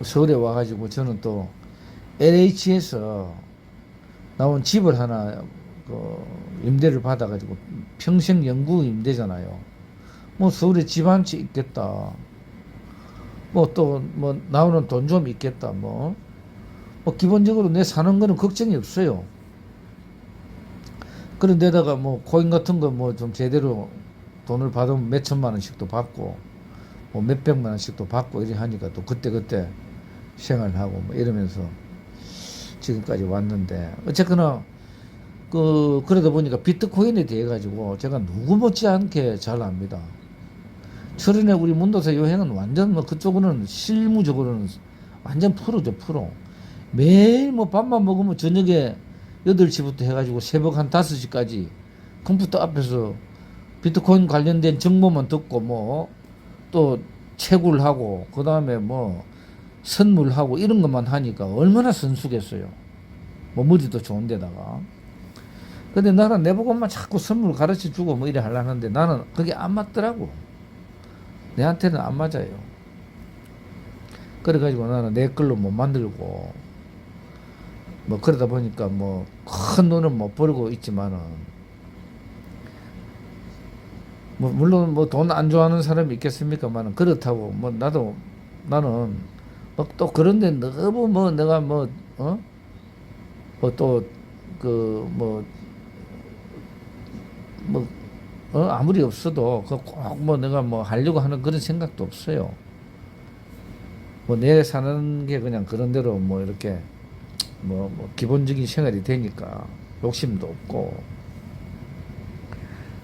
D: 서울에 와가지고 저는 또 LH에서 나온 집을 하나 임대를 받아가지고 평생 영구 임대잖아요. 서울에 집 한 채 있겠다. 나오는 돈 좀 있겠다. 기본적으로 내 사는 거는 걱정이 없어요. 그런데다가 코인 같은 거 좀 제대로 돈을 받으면 몇 천만 원씩도 받고 뭐 몇백만 원씩도 받고 이렇게 하니까 또 그때 생활하고 뭐 이러면서 지금까지 왔는데 어쨌거나 그러다 보니까 비트코인에 대해 가지고 제가 누구 못지않게 잘 압니다. 철인의 우리 문도사 여행은 완전 뭐 그쪽으로는 실무적으로는 완전 프로죠, 프로. 매일 뭐 밥만 먹으면 저녁에 8시부터 해가지고 새벽 한 5시까지 컴퓨터 앞에서 비트코인 관련된 정보만 듣고 뭐 또 채굴하고 그 다음에 뭐 선물하고 이런 것만 하니까 얼마나 선수겠어요. 뭐 머리도 좋은데다가. 근데 나는 내보고만 자꾸 선물 가르쳐 주고 뭐 이래 하려는데 나는 그게 안 맞더라고. 내한테는 안 맞아요. 그래가지고 나는 내 걸로 못 만들고 뭐 그러다 보니까 뭐 큰 돈은 못 벌고 있지만은 뭐 물론 뭐 돈 안 좋아하는 사람이 있겠습니까만은 그렇다고 뭐 나는 뭐 또 그런데 너무 뭐 내가 뭐 또 그 아무리 없어도 꼭 뭐 내가 뭐 하려고 하는 그런 생각도 없어요. 뭐 내 사는 게 그냥 그런 대로 뭐 이렇게 뭐 기본적인 생활이 되니까 욕심도 없고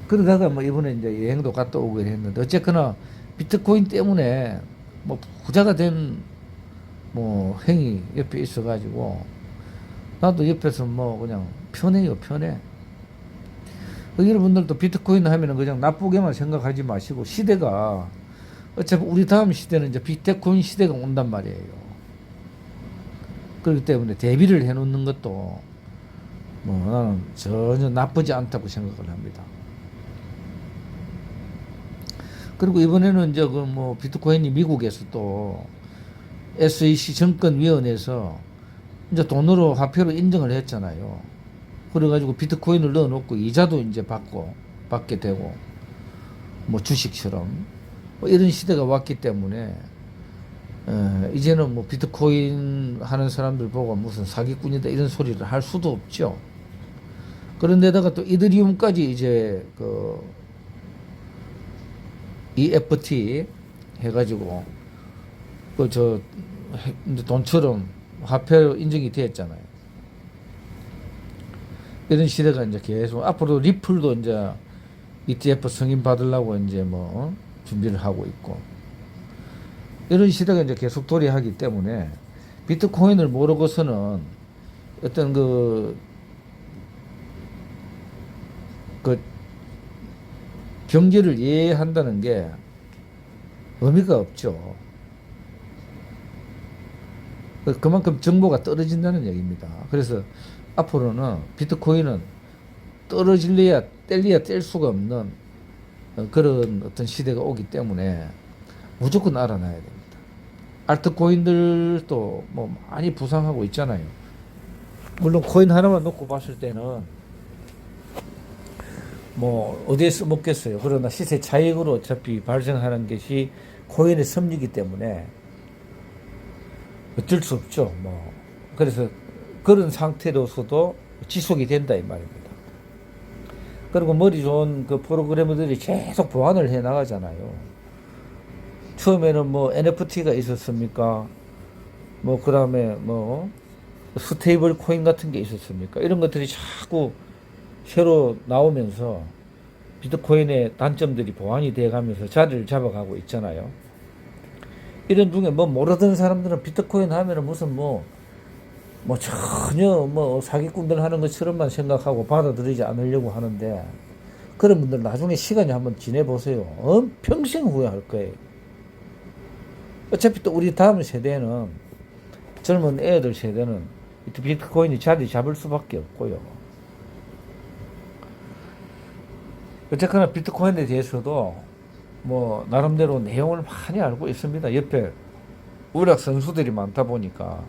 D: 그러다가 뭐 이번에 이제 여행도 갔다 오고 했는데 어쨌거나 비트코인 때문에 뭐 부자가 된 뭐 행위 옆에 있어가지고 나도 옆에서 뭐 그냥 편해요, 편해. 여러분들도 비트코인 하면은 그냥 나쁘게만 생각하지 마시고 시대가 어차피 우리 다음 시대는 이제 비트코인 시대가 온단 말이에요. 그렇기 때문에 대비를 해놓는 것도 뭐 나는 전혀 나쁘지 않다고 생각을 합니다. 그리고 이번에는 이제 그 뭐 비트코인이 미국에서 또 SEC 정권위원회에서 이제 돈으로 화폐로 인정을 했잖아요. 그래가지고 비트코인을 넣어놓고 이자도 이제 받게 되고 뭐 주식처럼 뭐 이런 시대가 왔기 때문에 이제는 뭐 비트코인 하는 사람들 보고 무슨 사기꾼이다 이런 소리를 할 수도 없죠. 그런데다가 또 이더리움까지 이제 그 EFT 해가지고 이제 돈처럼 화폐로 인정이 되었잖아요. 이런 시대가 이제 계속 앞으로 리플도 이제 ETF 승인 받으려고 이제 뭐 준비를 하고 있고 이런 시대가 이제 계속 도래하기 때문에 비트코인을 모르고서는 어떤 그 경제를 이해한다는 게 의미가 없죠. 그만큼 정보가 떨어진다는 얘기입니다. 그래서 앞으로는 비트코인은 떨어질래야 뗄 수가 없는 그런 어떤 시대가 오기 때문에 무조건 알아놔야 됩니다. 알트코인들도 뭐 많이 부상하고 있잖아요. 물론 코인 하나만 놓고 봤을 때는 뭐 어디에 써먹겠어요. 그러나 시세 차익으로 어차피 발생하는 것이 코인의 섭리이기 때문에 어쩔 수 없죠. 뭐 그래서 그런 상태로서도 지속이 된다 이 말입니다. 그리고 머리 좋은 그 프로그래머들이 계속 보완을 해 나가잖아요. 처음에는 뭐 NFT가 있었습니까? 뭐 그다음에 뭐 스테이블 코인 같은 게 있었습니까? 이런 것들이 자꾸 새로 나오면서 비트코인의 단점들이 보완이 돼 가면서 자리를 잡아가고 있잖아요. 이런 중에 뭐 모르던 사람들은 비트코인 하면은 무슨 뭐 전혀 뭐 사기꾼들 하는 것처럼만 생각하고 받아들이지 않으려고 하는데 그런 분들 나중에 시간이 한번 지내보세요. 평생 후회할 거예요. 어차피 또 우리 다음 세대는 젊은 애들 세대는 비트코인이 자리 잡을 수밖에 없고요. 어쨌거나 비트코인에 대해서도 뭐 나름대로 내용을 많이 알고 있습니다. 옆에 우락 선수들이 많다 보니까.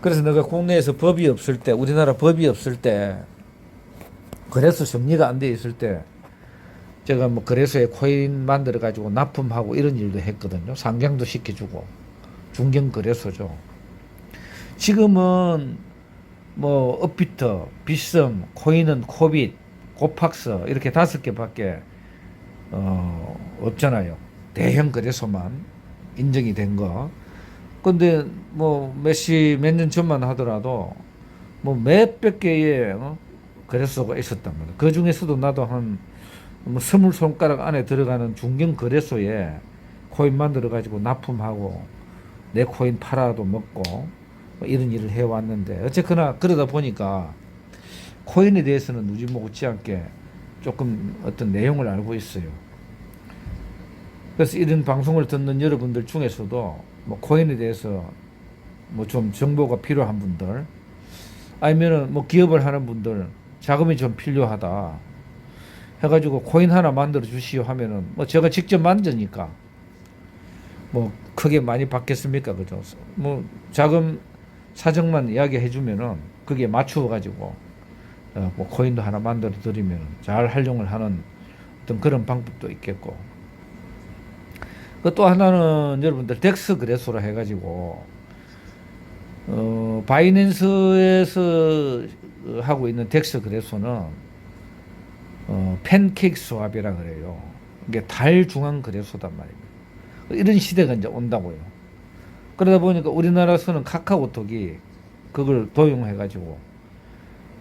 D: 그래서 내가 국내에서 법이 없을 때, 우리나라 법이 없을 때, 거래소 정리가 안 돼 있을 때, 제가 뭐 거래소에 코인 만들어 가지고 납품하고 이런 일도 했거든요. 상장도 시켜주고 중견 거래소죠. 지금은 뭐 업비트, 비썸, 코인은 코빗, 고팍스 이렇게 5개밖에 없잖아요. 대형 거래소만 인정이 된 거. 근데 뭐 몇 년 전만 하더라도 뭐 몇백 개의 거래소가 있었단 말이에요. 그 중에서도 나도 뭐 20손가락 안에 들어가는 중견 거래소에 코인 만들어 가지고 납품하고 내 코인 팔아도 먹고 뭐 이런 일을 해왔는데, 어쨌거나 그러다 보니까 코인에 대해서는 누지모 못지않게 조금 어떤 내용을 알고 있어요. 그래서 이런 방송을 듣는 여러분들 중에서도 뭐 코인에 대해서 뭐 좀 정보가 필요한 분들, 아니면은 뭐 기업을 하는 분들 자금이 좀 필요하다 해가지고 코인 하나 만들어 주시오 하면은 뭐 제가 직접 만드니까 뭐 크게 많이 받겠습니까? 그죠? 뭐 자금 사정만 이야기해 주면은 그게 맞추어 가지고 뭐 코인도 하나 만들어 드리면 잘 활용을 하는 어떤 그런 방법도 있겠고, 그 또 하나는 여러분들 덱스 거래소라 해가지고 바이낸스에서 하고 있는 덱스 거래소는 팬케이크 스왑이라 그래요. 이게 달중앙 거래소단 말입니다. 이런 시대가 이제 온다고요. 그러다 보니까 우리나라에서는 카카오톡이 그걸 도용해가지고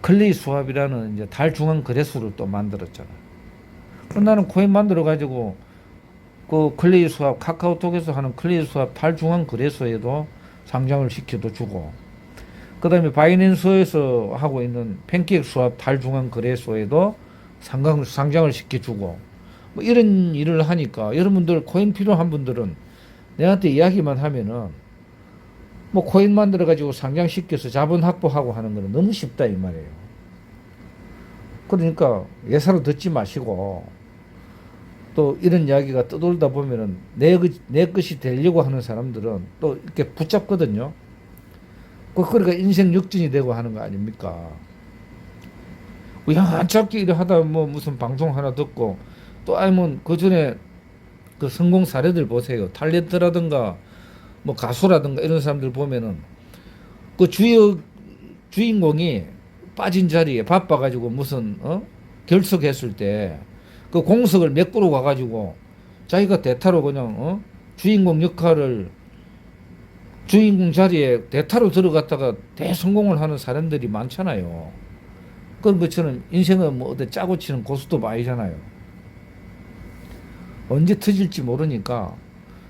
D: 클레이 스왑이라는 이제 달중앙 거래소를 또 만들었잖아. 나는 코인 만들어가지고 그 클레이 스왑, 카카오톡에서 하는 클레이 스왑 달중앙 거래소에도 상장을 시켜도 주고, 그 다음에 바이낸스에서 하고 있는 팬케이크 스왑 달중앙 거래소에도 상장을 시켜주고, 뭐 이런 일을 하니까 여러분들 코인 필요한 분들은 내한테 이야기만 하면은 뭐 코인 만들어 가지고 상장시켜서 자본 확보하고 하는 거는 너무 쉽다 이 말이에요. 그러니까 예사로 듣지 마시고, 또 이런 이야기가 떠돌다 보면은 내 것이 되려고 하는 사람들은 또 이렇게 붙잡거든요. 그러니까 인생 역전이 되고 하는 거 아닙니까? 우연찮게 이래 하다 뭐 무슨 방송 하나 듣고, 또 아니면 그 전에 그 성공 사례들 보세요. 탤런트라든가 뭐 가수라든가 이런 사람들 보면은 그 주인공이 빠진 자리에 바빠가지고 무슨 결석했을 때 그 공석을 메꾸러 가가지고 자기가 대타로 그냥 주인공 역할을 주인공 자리에 대타로 들어갔다가 대성공을 하는 사람들이 많잖아요. 그런 것처럼 인생은 뭐 어디 짜고 치는 고수도 아니잖아요. 언제 터질지 모르니까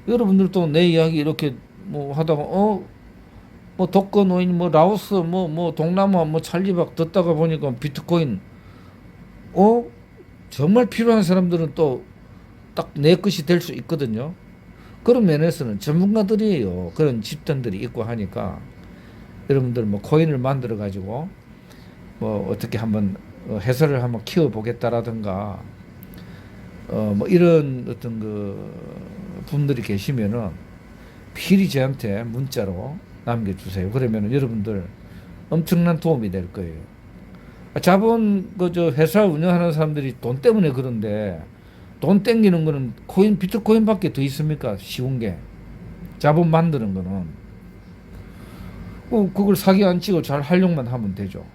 D: 여러분들도 내 이야기 이렇게 뭐 하다가 뭐 독거노인 뭐 라오스 뭐 동남아 뭐 찰리박 듣다가 보니까 비트코인 정말 필요한 사람들은 또 딱 내 것이 될 수 있거든요. 그런 면에서는 전문가들이에요. 그런 집단들이 있고 하니까 여러분들 뭐 코인을 만들어 가지고 뭐 어떻게 한번 해설을 한번 키워 보겠다라든가 뭐 이런 어떤 그 분들이 계시면은 필히 저한테 문자로 남겨주세요. 그러면은 여러분들 엄청난 도움이 될 거예요. 자본 저 회사 운영하는 사람들이 돈 때문에 그런데, 돈 땡기는 거는 비트코인밖에 더 있습니까? 쉬운 게 자본 만드는 거는 그걸 사기 안 치고 잘 활용만 하면 되죠.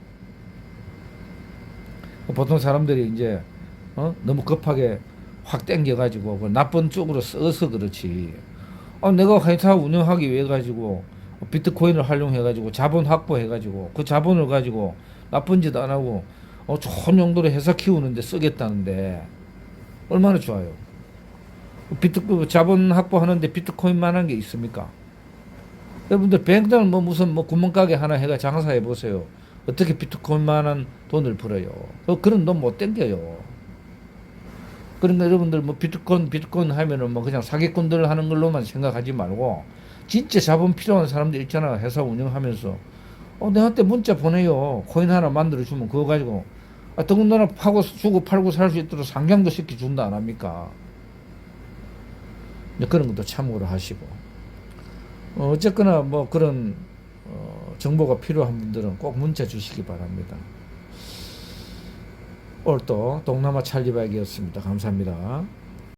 D: 보통 사람들이 이제 너무 급하게 확 땡겨가지고 그 나쁜 쪽으로 써서 그렇지. 내가 회사 운영하기 위해 가지고 비트코인을 활용해가지고 자본 확보해가지고 그 자본을 가지고 나쁜 짓 안 하고 좋은 용도로 회사 키우는데 쓰겠다는데 얼마나 좋아요. 자본 확보하는데 비트코인만한 게 있습니까? 여러분들 백날 뭐 무슨 뭐 구멍가게 하나 해가 장사해 보세요. 어떻게 비트코인만한 돈을 벌어요? 그런 돈 못 땡겨요. 그러니까 여러분들 뭐 비트코인 하면은 뭐 그냥 사기꾼들 하는 걸로만 생각하지 말고, 진짜 자본 필요한 사람들 있잖아. 회사 운영하면서 내한테 문자 보내요. 코인 하나 만들어 주면 그거 가지고 더군다나 주고 팔고 살 수 있도록 상장도 시켜준다 안 합니까? 그런 것도 참고로 하시고, 어쨌거나 뭐 그런 정보가 필요한 분들은 꼭 문자 주시기 바랍니다. 오늘 또 동남아 찰리박이었습니다. 감사합니다.